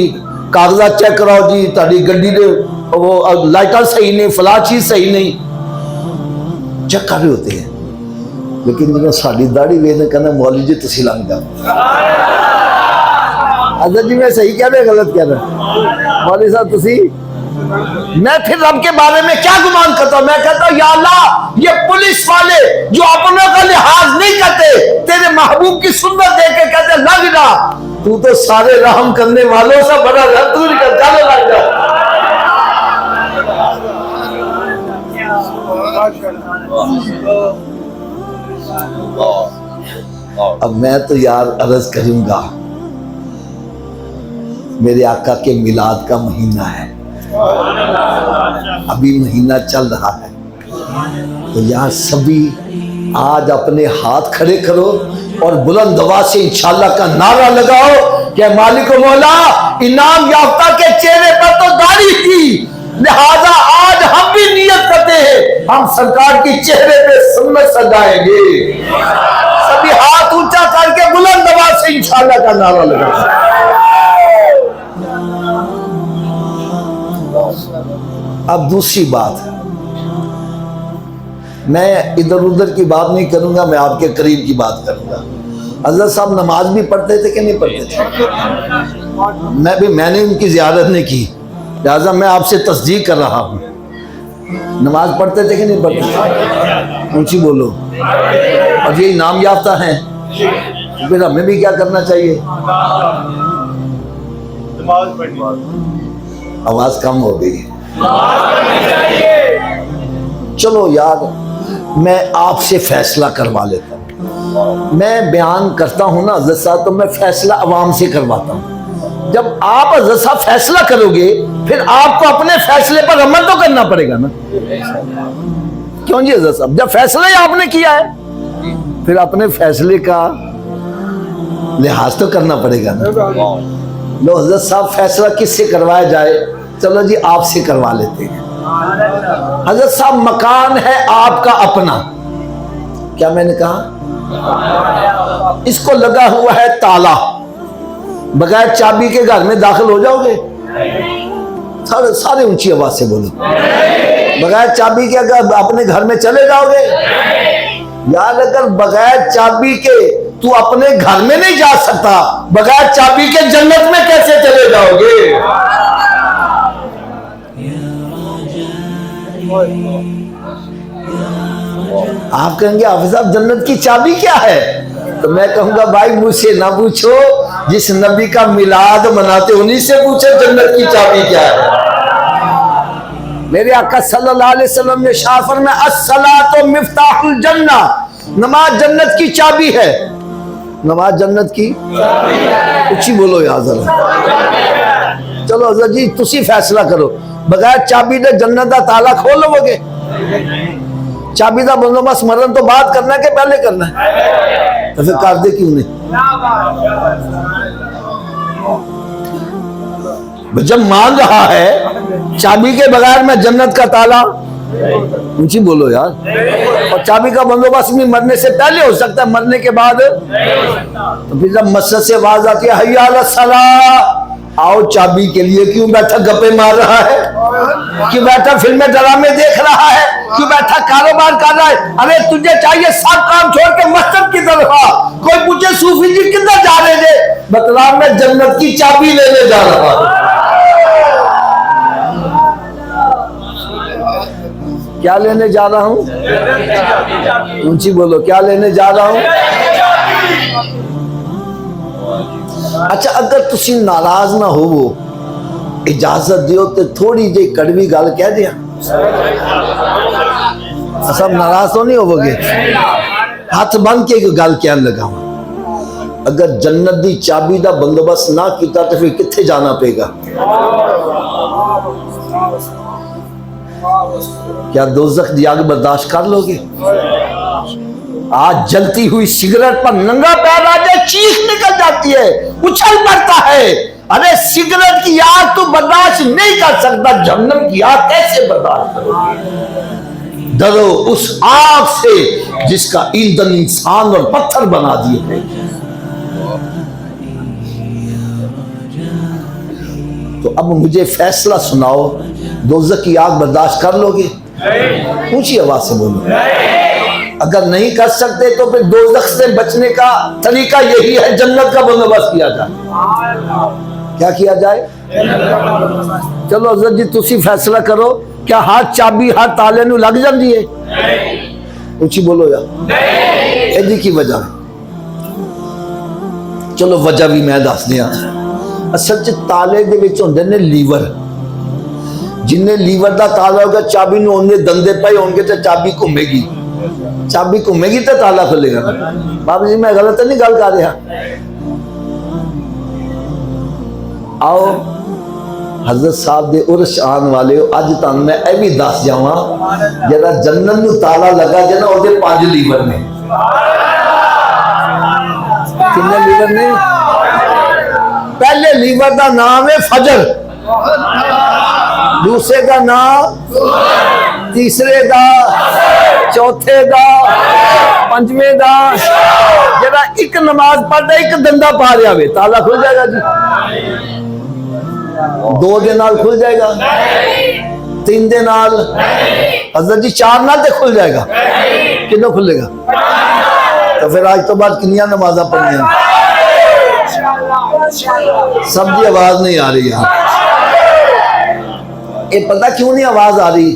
کاغذات چیک کراؤ جی، تاری گڈی دے وہ لائٹر صحیح نہیں، فلاں چیز صحیح نہیں، چیک کر رہے ہوتے ہیں۔ لیکن جب ساڑی داڑھی وینے کہنا مولوی جی تسی لنگ جاؤ، حضرت جی میں صحیح کہہ رہے غلط کہہ رہے مولوی صاحب تسی، میں پھر رب کے بارے میں کیا گمان کرتا ہوں؟ میں کہتا ہوں یا اللہ یہ پولیس والے جو اپنوں کا لحاظ نہیں کرتے، تیرے محبوب کی سنت دیکھ کے کہتے لگ جا، تو تو سارے رحم کرنے والوں سے بڑا رحم، تو نہیں کرتا لگ جا۔ اب میں تو یار عرض کروں گا، میرے آقا کے میلاد کا مہینہ ہے، ابھی مہینہ چل رہا ہے، تو یار سبھی آج اپنے ہاتھ کھڑے کرو اور بلند آواز سے انشاءاللہ کا نعرہ لگاؤ کہ مالک و مولا انعام یافتہ کے چہرے پر تو داڑھی تھی، لہذا آج ہم بھی نیت کرتے ہیں ہم سرکار کی چہرے پہ سنت سجائیں گے۔ سبھی ہاتھ اونچا کر کے بلند آواز سے انشاءاللہ کا نعرہ لگاؤ۔ اب دوسری بات، میں ادھر ادھر کی بات نہیں کروں گا، میں آپ کے قریب کی بات کروں گا۔ حضرت صاحب نماز بھی پڑھتے تھے کہ نہیں پڑھتے تھے؟ میں نے ان کی زیارت نہیں کی، لہٰذا میں آپ سے تصدیق کر رہا ہوں۔ نماز پڑھتے تھے کہ نہیں پڑھتے تھے؟ اونچی بولو۔ اور یہ انعام یافتہ ہیں، پھر ہمیں بھی کیا کرنا چاہیے؟ آواز کم ہو گئی۔ چلو یار میں آپ سے فیصلہ کروا لیتا ہوں، میں بیان کرتا ہوں نا حضرت صاحب تو میں فیصلہ عوام سے کرواتا ہوں۔ جب آپ حضرت صاحب فیصلہ کرو گے پھر آپ کو اپنے فیصلے پر عمل تو کرنا پڑے گا نا، کیوں جی حضرت صاحب؟ جب فیصلہ ہی آپ نے کیا ہے پھر اپنے فیصلے کا لحاظ تو کرنا پڑے گا نا۔ لو حضرت صاحب فیصلہ کس سے کروایا جائے؟ چلو جی آپ سے کروا لیتے ہیں۔ حضرت صاحب مکان ہے آپ کا اپنا، کیا میں نے کہا؟ اس کو لگا ہوا ہے تالا، بغیر چابی کے گھر میں داخل ہو جاؤ گے؟ سارے اونچی آواز سے بولو، بغیر چابی کے اگر اپنے گھر میں چلے جاؤ گے؟ یار اگر بغیر چابی کے تو اپنے گھر میں نہیں جا سکتا، بغیر چابی کے جنت میں کیسے چلے جاؤ گے؟ آپ کہیں گے حافظ صاحب جنت کی چابی کیا ہے؟ تو میں کہوں گا بھائی مجھ سے نہ پوچھو، جس نبی کا میلاد مناتے انہی سے پوچھو جنت کی چابی کیا ہے۔ میرے آقا صلی اللہ علیہ وسلم نے ارشاد فرمایا الصلاۃ مفتاح الجنہ، نماز جنت کی چابی ہے۔ نماز جنت کی اچھی بولو یا ذرا۔ چلو حضرت جی تسی فیصلہ کرو، بغیر چابی دے جنت دا تالا کھول لو گے؟ چابی دا بندوبست مرن تو بات کرنا ہے کہ پہلے کرنا ہے؟ تو پھر کر دے کیوں نہیں؟ جب مان رہا ہے چابی کے بغیر میں جنت کا تالا، اونچی بولو یار، اور چابی کا بندوبست بھی مرنے سے پہلے ہو سکتا ہے، مرنے کے بعد تو پھر جب مسجد سے آواز آتی ہے حی علی الصلاۃ، آؤ چابی کے لیے، کیوں بیٹھا گپے مار رہا ہے؟ کیوں بیٹھا فلمیں ڈرامے دیکھ رہا ہے؟ کیوں بیٹھا کاروبار کر رہا ہے؟ ارے تجھے چاہیے سب کام چھوڑ کے مسجد کی طرف آ۔ کوئی پوچھے صوفی جی کدھر جا رہے تھے؟ بتلا میں جنت کی چابی لینے جا رہا ہوں۔ کیا لینے جا رہا ہوں؟ اونچی بولو، کیا لینے جا رہا ہوں؟ اچھا اگر تسی ناراض نہ ہوو، اجازت دیو تو تھوڑی جی کڑوی گل کہہ دیا، سب ناراض تو نہیں ہوو گے؟ ہاتھ بن کے ایک گل کہنے لگا ہوں، اگر جنت دی چابی دا بندوبست نہ کیتا تو پھر کتھے جانا پے گا؟ کیا دوزخ دی آگ برداشت کر لو گے؟ آج جلتی ہوئی سگریٹ پر ننگا پیر آ جائے چیخ نکل جاتی ہے، اچھل پڑتا ہے، ارے سگریٹ کی آگ تو برداشت نہیں کر سکتا، جہنم کی آگ کیسے برداشت کرو؟ ڈرو اس آگ سے جس کا ایندھن انسان اور پتھر بنا دیے گئے۔ تو اب مجھے فیصلہ سناؤ، دوزخ کی آگ برداشت کر لو گے؟ اونچی آواز سے بولو۔ اگر نہیں کر سکتے تو پھر دوزخ سے بچنے کا طریقہ یہی ہے، جنت کا بندوبست کیا جائے۔ کیا کیا جائے؟ چلو حضرت جی تسی فیصلہ کرو، کیا ہاتھ چابی ہاتھ تالے نو لگ جاندی ہے؟ اونچی بولو یا ایدی کی وجہ ہے؟ چلو وجہ بھی میں دس دیا۔ اصل چ تالے دے وچ ہوندے نے لیور، جن نے لیور دا تالا ہوگا چابی نو ہونے دندے پائے ہونگے تو چابی گھومے گی، چابی گھومے گی تو تالا کھلے گا۔ بابا جی میں غلط نہیں گل کر رہا؟ آؤ حضرت صاحب دے عرش آن والے ہو، اج تان میں اے بھی دس جاواں جڑا جنت نو تالا لگا جے نا او دے 5 لیور نے۔ کتنے لیور نے؟ پہلے لیور دا نام ہے فجر، دوسرے دا نام، تیسرے دا، چوتھے دا، پنجویں دا، جڑا ایک نماز پڑھتا ایک دندہ پا رہا ہوئے تالا کھل جائے گا جی؟ 2 دے نال کھل جائے گا، 3 دے نال، حضرت جی 4 نال تے کھل جائے گا، کدوں کھلے گا؟ تو پھر آج تو بعد کنیاں نمازاں پڑھنی ہیں؟ سب دی آواز نہیں آ رہی یار، یہ پتہ کیوں نہیں آواز آ رہی؟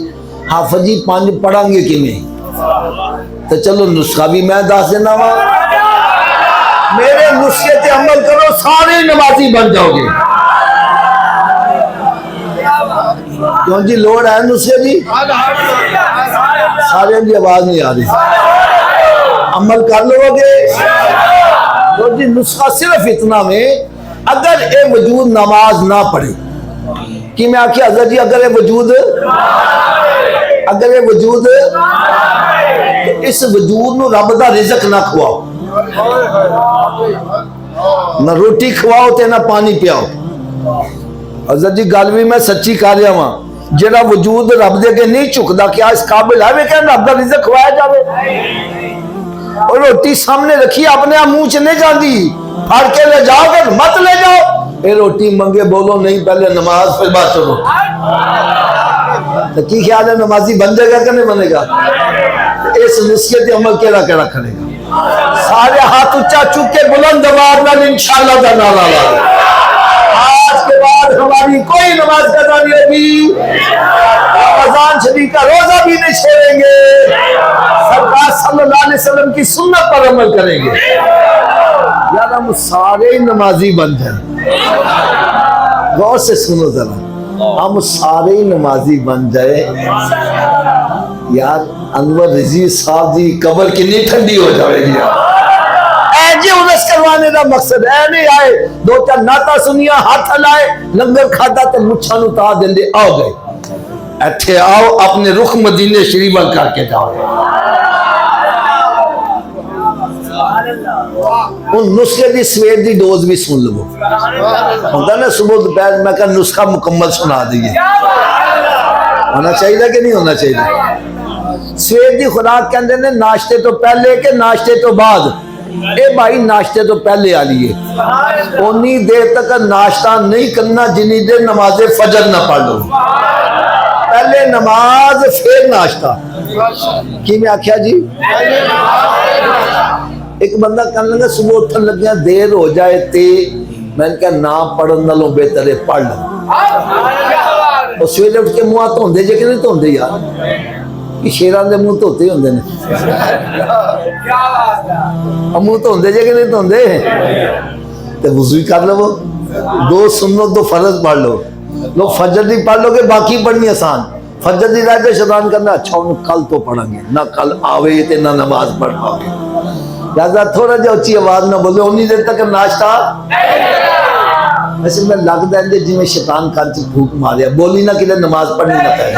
حافظ جی 5 پڑھیں گے کیویں؟ تو چلو نسخہ بھی میں دس دینا وا، میرے نسخے تے عمل کرو سارے نمازی بن جاؤ گے۔ کیوں جی لوڑ ہے نسخے جی؟ سارے دی آواز نہیں آ رہی، عمل کر لو گے؟ تو جی نسخہ صرف اتنا میں، اگر اے وجود نماز نہ پڑھے، کہ میں آکھیا حضرت جی اگر اے وجود تو اس وجود نو رب دا رزق نہ کھواؤ، نہ روٹی کھواؤ تے نہ پانی پیاؤ۔ حضرت جی گل بھی میں سچی کر رہا ہاں، جڑا وجود رب دے کے نہیں چکدا کیا اس قابل ہے کہ رب دا رزق کھوایا جاوے؟ اور روٹی سامنے رکھی اپنے منہ چ نہیں جاندی، پھڑ کے لے جاؤ گے مت لے جاؤ، اے روٹی منگے بولو نہیں پہلے نماز پھر بات چلو۔ تو کی خیال ہے نمازی بن جائے گا کہ نہیں بنے گا؟ اس نسخے تے عمل کیڑا کیڑا کرے گا؟ سارے ہاتھ اونچا چک کے بلند آواز میں انشاءاللہ کا نعرہ لا دیں، آج کے بعد ہماری کوئی نماز قضا نہیں ہوگی، رمضان شریف کا روزہ بھی نہیں چھوڑیں گے، سرکار صلی اللہ علیہ وسلم کی سنت پر عمل کریں گے۔ یار ہم سارے نمازی بن جائیں، غور سے سنو ذرا، ہم سارے نمازی بن جائے، یار انور رضی صاحب دی قبر کتنی ٹھنڈی ہو جائے گی۔ اے جی ارس کروانے دا مقصد ہے نہیں آئے 2-4 نعتاں سنیا ہاتھ ہلائے لنگر کھادا تے مچھاں نو تا دیندے آؤ گئے، ایتھے آؤ اپنے رخ مدینے شریف کر کے جاؤ۔ ان نسخے دی سویر دی ڈوز بھی سن لو، ہوتا نا صبح دوپہر میں کہا نسخہ مکمل سنا دیئے، ہونا چاہیے کہ نہیں ہونا چاہیے؟ سویر دی خوراک کہندے نے ناشتے تو پہلے کہ ناشتے تو بعد؟ اے بھائی ناشتے تو پہلے آ لیے، اونی دیر تک ناشتہ نہیں کرنا جنی دیر نماز فجر نہ پڑھ لو، پہلے نماز پھر ناشتہ۔ کی میں آکھیا جی؟ ایک بندہ کہنے لگا صبح اٹھن لگیا دیر ہو جائے تے، میں نے کہا نہ پڑھن نالوں بہتر ہے پڑھ لو، اور سویرے اٹھ کے منہ دھوندے جے کہ نہیں دھوندے یار؟ کہ شیران دے منہ دھوتے ہوندے نے منہ دھوندے جے کہ نہیں دھوندے تے وضو ہی کر لو 2 سنت 2 فرض پڑھ لو فجر دی پڑھ لو کہ باقی پڑھنی آسان فجر دی رہ کے شیطان کرنا اچھا انہوں کل تو پڑھیں گے نہ کل آوے تے نہ نماز پڑھ پاؤ گے لہذا تھوڑا جا اچھی آواز نہ بولے انہی دیر تک ناشتہ ویسے میں لگتا ہے جی میں شیطان کان سے پھوک ماریا بولی نہ کہ نماز پڑھنی نہ کہے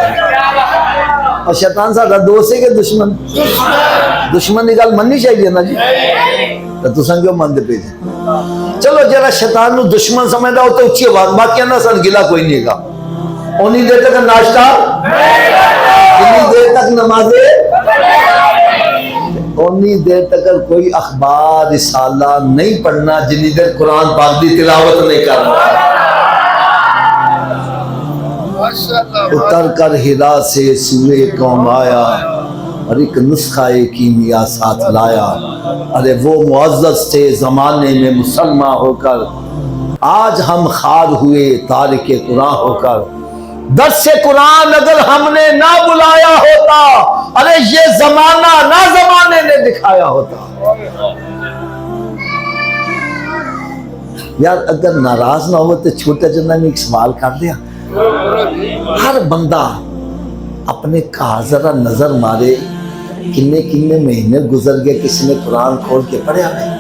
اور شیطان ساڈا دوست ہے کہ دشمن دشمن کی گل مننی چاہیے نا جی تو تساں کیوں مانتے پے جی چلو جرا شیطان نو دشمن سمجھدا ہو تو اچھی آواز باقی نہ سن گلا کوئی نہیں گا انہی دیر تک ناشتہ انہی دیر تک نمازیں انہی دیر تک کوئی اخبار رسالہ نہیں پڑھنا جنہی دیر قرآن پاک دی تلاوت نہیں کرنا اتر کر ہرا سے سوئے قوم آیا اور ایک نسخہ کیمیا ساتھ لایا ارے وہ معزز تھے زمانے میں مسلمان ہو کر آج ہم خار ہوئے تارک قرآن ہو کر درس قرآن اگر ہم نے نہ بلایا ہوتا ارے یہ زمانہ نہ زمانے نے دکھایا ہوتا یار اگر ناراض نہ ہو تو چھوٹا جنہ میں ایک سوال کر دیا ہر بندہ اپنے کہا ذرا نظر مارے کنے کنے مہینے گزر گئے کسی نے قرآن کھول کے پڑھا نہیں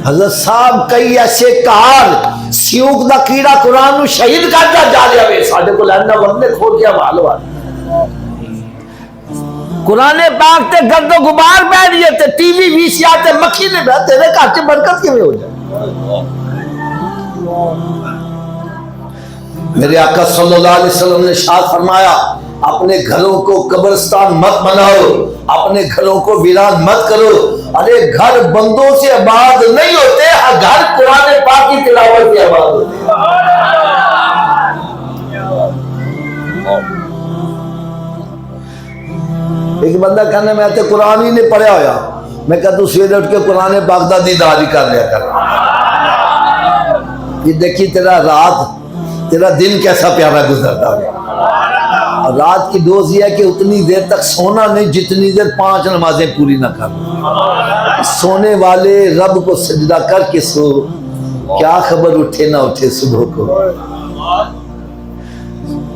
حضرت صاحب کئی ایسے کار سیوک دا کیڑا قرآن نو شہید کرتا جا رہا ہے ساڑھے کو لہنہ وقت کھول کے حوال ہوا قرآن پاک تے گرد و غبار بیٹھ رہی ہے ٹی وی وی سی آتے مکھی نے بیٹھ تیرے کارچے برکت کے میں ہو جائے میرے آقا صلی اللہ علیہ وسلم نے ارشاد فرمایا اپنے گھروں کو قبرستان مت بناؤ اپنے گھروں کو ویران مت کرو ارے گھر بندوں سے آباد نہیں ہوتے گھر قرآن پاک کی تلاوت سے آباد ہوتے ایک بندہ کہنے میں آتے قرآن ہی نہیں پڑھا ہویا میں کہتا ہوں سویرے اٹھ کے قرآن پاک دا دیدار ہی کر لیا کر یہ دیکھی تیرا رات تیرا دن کیسا پیارا گزرتا ہے اور رات کی ڈوز یہ ہے کہ اتنی دیر تک سونا نہیں جتنی دیر 5 نمازیں پوری نہ کر سونے والے رب کو سجدہ کر کے سو کیا خبر اٹھے نہ اٹھے صبح کو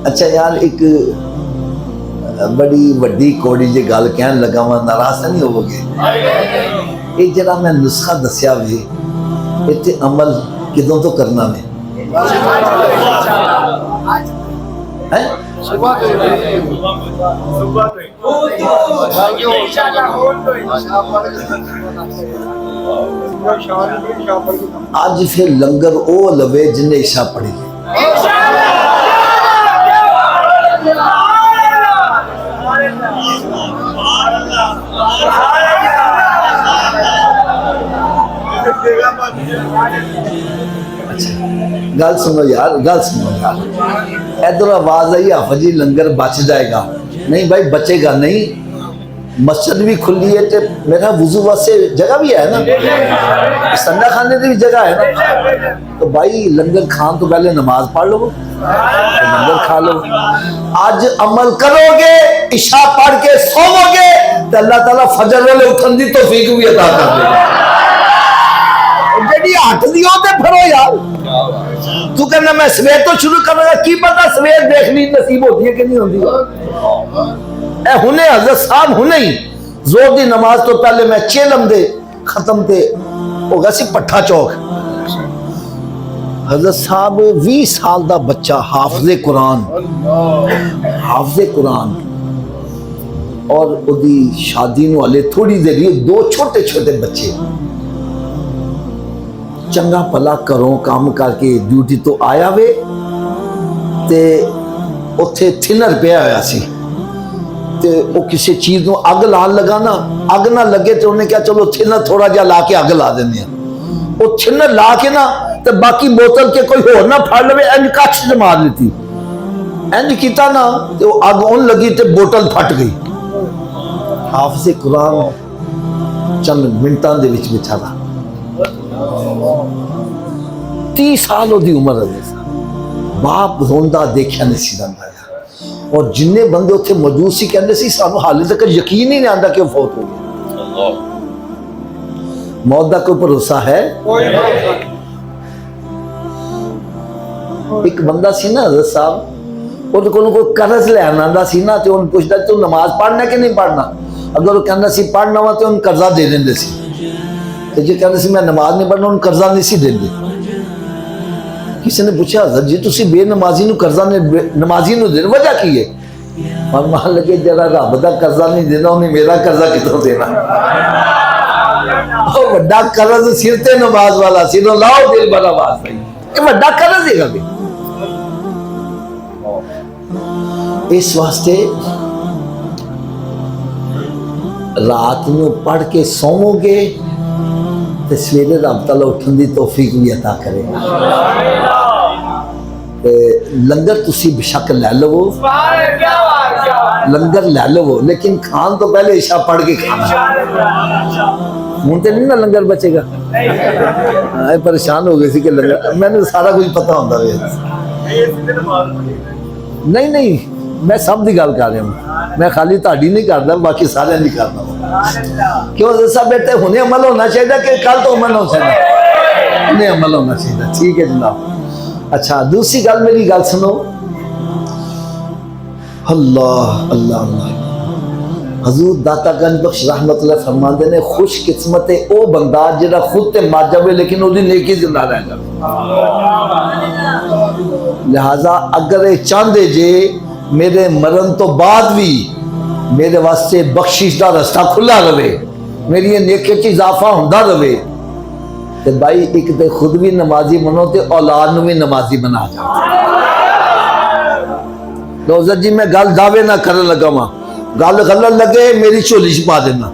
اچھا یار ایک بڑی وڈی کوڑی جی گل کہن لگا میں ناراض نہیں ہو گے ایک جرا میں نسخہ دسیا بھی اتنے عمل کدوں تو کرنا میں آج پھر لنگر او لوے جن عشاء پڑھی گل سنو یار ادھر آواز آئی حافظی لنگر بچ جائے گا نہیں بھائی بچے گا نہیں مسجد بھی کھلی ہے میرا وضو واسطے جگہ بھی ہے نا سنڈا کھانے کی بھی جگہ ہے نا تو بھائی لنگر کھان تو پہلے نماز پڑھ لو لنگر کھا لو آج عمل کرو گے عشاء پڑھ کے سوو گے تو اللہ تعالیٰ فجر والے اٹھن دی توفیق بھی عطا کر دے گا جڑی ہٹ دیو تے پھرو یار تو کہنا میں سویر تو شروع کرنا گا کی پتہ سویر دیکھنی نصیب ہوتی ہے کہ نہیں ہوتی اے ہنے حضرت صاحب ہنے ہی زور دی نماز تو پہلے میں 6 لمدے ختم تے ہوگا سی پٹھا چوک حضرت صاحب 20 سال دا بچہ حافظ قرآن اور دی شادی نو والے تھوڑی دیر 2 چھوٹے چھوٹے بچے چنگا پلا کروں کام کر کے ڈیوٹی تو آیا وے تے اتھے تھنر پہ آیا سی تے وہ کسی چیز نو اگ لان لگا نا اگ نہ لگے تو انہیں کیا چلو تھنر تھوڑا جا لا کے اگ لا دینے وہ تھنر لا کے نا تے باقی بوتل کے کوئی ہو نہ پھاڑ لے انج کچھ جمار لیتی انج کیتا نا تے وہ اگ ان لگی تے بوتل پھٹ گئی حافظ قرآن چند منٹاں دے وچ بیچارا 30 سال دی عمر ہے باپ روندا دیکھا نہیں سی رہندا ہے، اور جننے بندے اتنے موجود سی کہندے سی سانوں حالے تک یقین ہی نہیں آندا کہ وہ فوت ہو گیا۔ موت دا کوئی بھروسہ ہے؟ ایک بندہ سی نا حضرت صاحب، وہ کوئی قرض لینا آندا سی نا، تو انہوں پوچھتا تو نماز پڑھنا کہ نہیں پڑھنا، اگر وہ کہنا سی پڑھنا وا تو انہوں قرضہ دے دیں سی، تو جی کہنا سی میں نماز نہیں پڑھنا انہوں قرضہ نہیں سی دیں دے۔ کسی نے پوچھا حضرت جی تسی بے نمازی نو قرضہ نمازی نو دے وجہ کی ہے؟ فرمان لگے جڑا رب دا قرضہ نہیں دینا انہیں میرا قرضہ کتوں دینا؟ اور بڑا قرض سر تے نماز والا سنو لاؤ دل بڑا باز بھائی، یہ بڑا قرض ہے گا بھی۔ اس واسطے رات میں پڑھ کے سوو گے تو سویرے رب تعالیٰ اٹھن دی توفیق بھی عطا کرے گا۔ لنگر تسی بشک لے لو، لنگر لے لو، لیکن کھان تو پہلے عشاء پڑھ کے کھانا۔ مونتے نہیں نا لنگر بچے گا، پریشان ہو گئے سی کہ لنگر، میں نے سارا کچھ پتہ ہوتا ہے۔ نہیں میں سب دی گل کر رہا ہوں، میں خالی تہاڈی نہیں کردا باقی سارے نہیں کردا ہوں۔ کیوں حضرت صاحب بیٹے ہنے عمل ہونا چاہیے کہ کل تو عمل ہونا چاہیے؟ ہنے عمل ہونا چاہیے، ٹھیک ہے جناب۔ اچھا دوسری گل میری گل سنو، اللہ اللہ اللہ، حضور داتا گنج بخش رحمت اللہ فرماندے نے خوش قسمت ہے او بندہ جڑا خود تے مر جاوے لیکن وہ دی نیکی زندہ رہ جائے۔ لہذا اگر یہ چاہندے جے میرے مرن تو بعد بھی میرے واسطے بخشش دا رستہ کھلا رہے، میری نیکی چ اضافہ ہوندا رہے، تے بھائی ایک تے خود بھی نمازی بنو تے اولاد نو بھی نمازی بنا جاؤ۔ روزت جی میں گل دعوے نہ کرنے لگا ہوں، گل غلط لگے میری چولی چ پا دینا،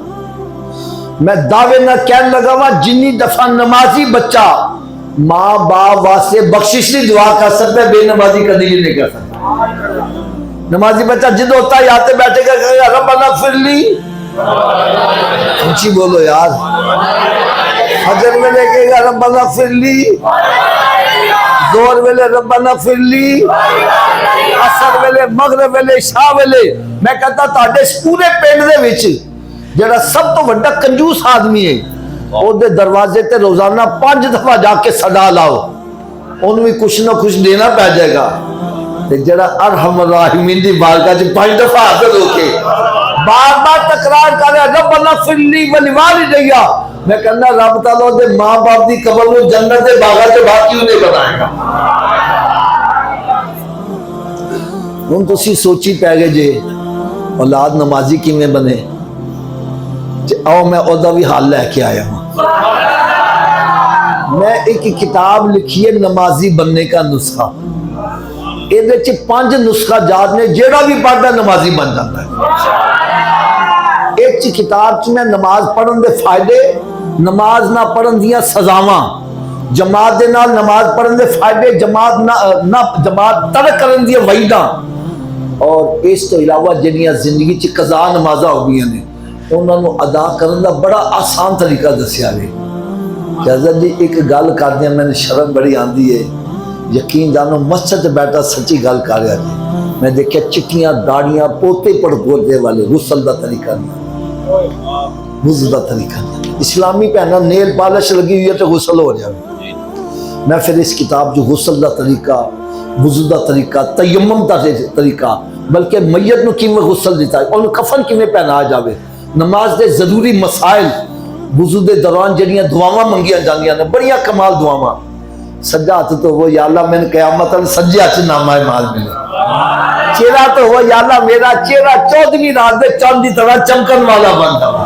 میں دعوے نہ کہنے لگا ہوں جنی دفعہ نمازی بچہ ماں باپ واسطے بخشش نہیں دعا کر سکتا، بے نمازی کبھی بھی نہیں کر سکتا۔ نمازی بچہ جد ہوتا ہے آتے بیٹھے گا کہے گا ربنا اغفر لی، اونچی بولو یار، فجر میں لے کہے گا ربنا اغفر لی، زور ویلے ربنا اغفر لی، عصر ویلے مغرب ویلے عشاء ویلے۔ میں کہتا تاڑے پورے پینڈ دے وچ جڑا سب تو بڑا کنجوس آدمی ہے او دے دروازے تے روزانہ 5 دفعہ جا کے صدا لاؤ، انہوں بھی کچھ نہ کچھ دینا پہ جائے گا۔ جڑا ارحم الراحمین دی بارگاہ چ 5 دفعہ حاضر ہو کے بار بار تکرار کر رہا ربنا اغفر لی ولوالدی، میں کہنا رب تعالیٰ دے ماں باپ دی قبر میں جنت دے باغاں سے باقی انہیں بنائے گا۔ ہن تسی سوچی پہ گئے جے اولاد نمازی کیویں بنے، آؤ میں اودا بھی حال لے کے آیا ہوں۔ میں ایک کتاب لکھی ہے نمازی بننے کا نسخہ، یہ 5 نسخہ جات نے جیڑا بھی پڑھتا نمازی بن جاتا ہے۔ ایک کتاب چ میں نماز پڑھن دے فائدے، نماز نہ پڑھن دیاں سزاواں، جماعت دے نال نماز پڑھن دے فائدے، جماعت ترک کرن دیاں وعیداں، اور اس تو علاوہ جنیاں زندگی چ قضا نمازاں ہو گئی نے انہاں نو ادا کرن دا بڑا آسان طریقہ دسیا ہے۔ حضرت جی ایک گل کر دیا، میں نے شرم بڑی آندی ہے، یقین جانو مسجد بیٹھا سچی گل کر رہا جی، میں دیکھا چٹیاں داڑیاں پوتے پڑھتے والے غسل دا طریقہ نہیں، وضو دا طریقہ نہیں، اسلامی پہنا نیل پالش لگی ہوئی ہے تو غسل ہو جائے۔ میں پھر اس کتاب جو غسل دا طریقہ، وضو دا طریقہ، تیمم دا طریقہ، بلکہ میت نو کیویں غسل دیتا ہے، انہوں کفن کیویں پہنا جاوے، نماز دے ضروری مسائل، وضو دے دوران جڑیاں دعاواں منگیاں جاندیاں نے بڑیاں کمال دعاواں، سجا ہاتھ تو وہ یا اللہ میں نے قیامت سجے ہاتھ نامہ مال ملے، چہرہ تو وہ یا اللہ میرا چہرہ 14ویں رات دے چاند دی طرح چمکن والا بن جاوے،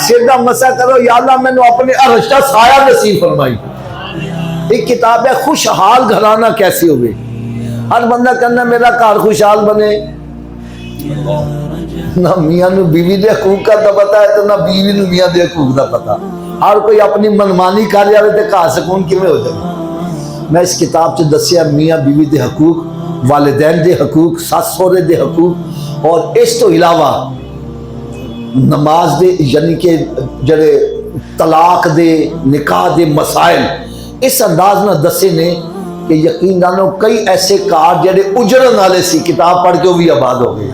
سیدھا مسا کرو یا اللہ میں نے اپنے عرش دا سایہ نصیب فرمائی۔ ایک کتاب ہے خوشحال گھرانہ کیسے ہوئے، ہر بندہ کہنا میرا گھر خوشحال بنے، نہ میاں نو بیوی دے حقوق کا تو پتا ہے تو نہ بیوی نو میاں دے حقوق کا پتا، ہر کوئی اپنی منمانی کر جائے تو گھر سکون کیویں ہو جائے۔ میں اس کتاب چ دسیا میاں بیوی دے حقوق، والدین دے حقوق، ساس سہرے دے حقوق، اور اس تو علاوہ نماز دے یعنی کہ جڑے طلاق دے نکاح دے مسائل اس انداز نہ دسے نے کہ یقین جانو کئی ایسے کار جڑے اجڑن والے سی کتاب پڑھ کے وہ بھی آباد ہو گئے.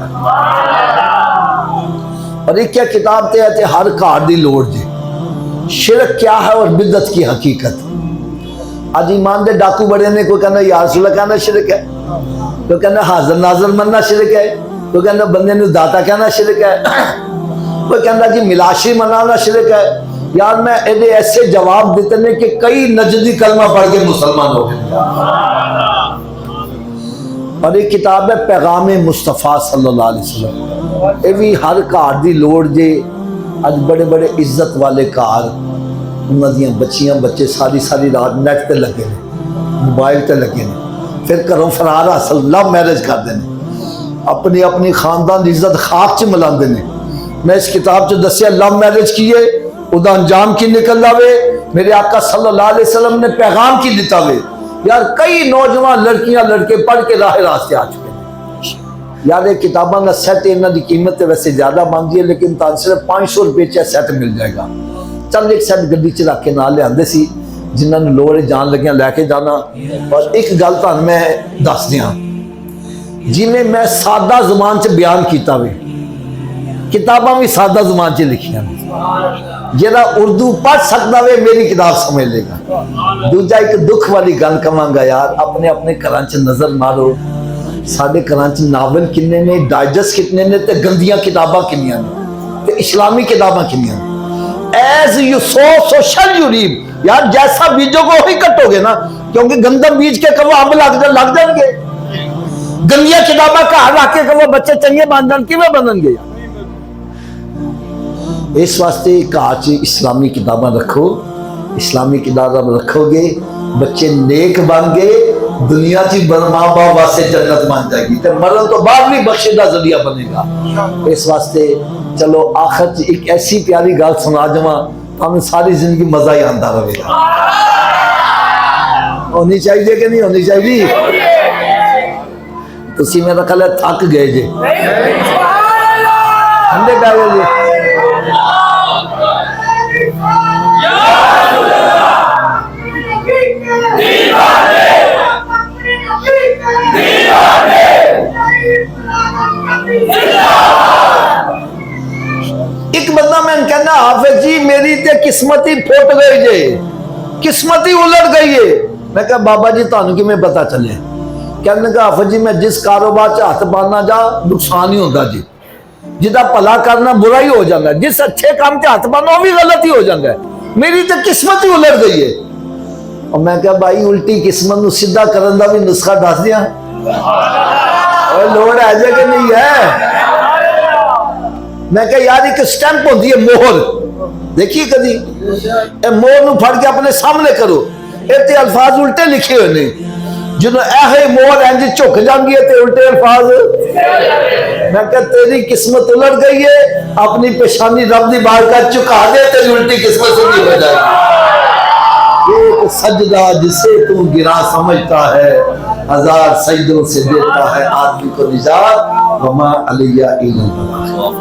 اور ایک کیا کتاب تے ہے ہر کار دی لوڑ جے شرک کیا ہے اور بدعت کی حقیقت. آج ایمان دے ڈاکو بڑے نے کوئی کہنا یا رسول اللہ کہنا شرک ہے, کوئی کہنا حاضر ناظر مننا شرک ہے, کوئی کہنا بندے نے داتا کہنا شرک ہے, کوئی کہنا جی ملاشی منانا شرک ہے. یار میں ایسے جواب دیتے ہیں کہ کئی نجدی کلمہ پڑھ کے مسلمان ہو گئے. اور ایک کتاب ہے پیغام مصطفیٰ صلی اللہ علیہ وسلم, یہ بھی ہر کار دی لوڑ جے. اج بڑے بڑے عزت والے کار انہاں دیاں بچیاں بچے ساری ساری رات نیٹ تے لگے نے, موبائل تے لگے نے, پھر گھروں فرار حاصل لو میرج کرتے ہیں, اپنی اپنی خاندان دی عزت خاک چ ملاندے نے. میں اس کتاب چ دسیا لو میرج کیے ادا انجام کی نکل آوے, میرے آقا صلی اللہ علیہ وسلم نے پیغام کی دیتا ہوئے. یار کئی نوجوان لڑکیاں لڑکے پڑھ کے راہ راستے آ چکے ہیں. یار یہ کتاباں کا سیٹ انہاں دی قیمت ویسے زیادہ بنتی ہے لیکن تان صرف 500 روپے چ سیٹ مل جائے گا. چل ایک سیٹ گڈی چ رکھ کے نال لے آندے سی جنہاں نوں لوڑ جان لگیاں لے کے جانا. اور ایک گل تان میں دس دیاں, جویں میں سادہ زبان چ بیان کیتا ہوئے کتاباں بھی سادہ زبان چ لکھیاں نے. جہاں اردو پڑھ سکتا وے میری کتاب سمجھ لے گا. دوجا ایک دکھ والی گل کہاں گا یار, اپنے اپنے گھراں چ نظر مارو, ساڈے گھراں چ ناول کنے نے, ڈائجسٹ کتنے نے, تے گندیاں کتاباں کنیاں نے, تے اسلامی کتاباں کنیاں نے. ایز یو سو شل یو ریپ. یار جیسا بیجو گے وہی کٹو گے نا, کیونکہ گندم بیج کے کبھی امب لگ جان گے. گندیاں کتاباں گھر رکھ کے کبھی بچے چنگے بن جان کیویں بنن گے. اس واسطے کاج اسلامی کتاباں رکھو, اسلامی کتاباں رکھو گے بچے نیک بن گئے, دنیا چی ماں باپ واسطے جنت بن جائے گی, تے مرن تو بعد بھی بخشے دا ذریعہ بنے گا. اس واسطے چلو آخر ایک ایسی پیاری گل سنا جاواں ہمیں ساری زندگی مزہ ہی آندا رہے گا. ہونی چاہیے کہ نہیں ہونی چاہیے؟ تسی میرا خیال ہے تھک گئے جے, ٹھنڈے پہ گئے جے. ایک بندہ میں کہنا حافظ جی میری تے قسمتی پھٹ گئی جے, قسمتی الٹ گئی ہے. میں کہا بابا جی تانوں کیویں پتہ چلے؟ کہنے کہ حافظ جی میں جس کاروبار چ ہاتھ پانا جا نقصان ہی ہوندا جی, جدا بھلا کرنا برا ہی ہو جاتا ہے, جس اچھے کام تے ہاتھ پانا وہ بھی غلط ہی ہو جاتا ہے. میری تے قسمت ہی الٹ گئی ہے. اور میں کہا بھائی الٹی قسمت نو سیدھا کرن دا بھی نسخہ دس دیاں, اور لوڑ ہے جے کہ نہیں ہے؟ میں کہا یار ایک سٹیمپ ہوتی ہے مہر, دیکھیے کدی اے مہر نو پھڑ کے اپنے سامنے کرو, اے الفاظ الٹے لکھے ہوئے نے, جنہوں اے مہر انج جھک جاندی ہے تے الٹے الفاظ. میں کہا تیری قسمت الٹ گئی ہے, اپنی پیشانی رب دی بارگاہ چکا دے, تیری الٹی قسمت سے نہیں ہو جائے گی. ایک سجدہ جسے تو گرا سمجھتا ہے, ہزار سجدوں سے دیتا ہے آدمی کو نجات, وما علیہ الا البلاغ.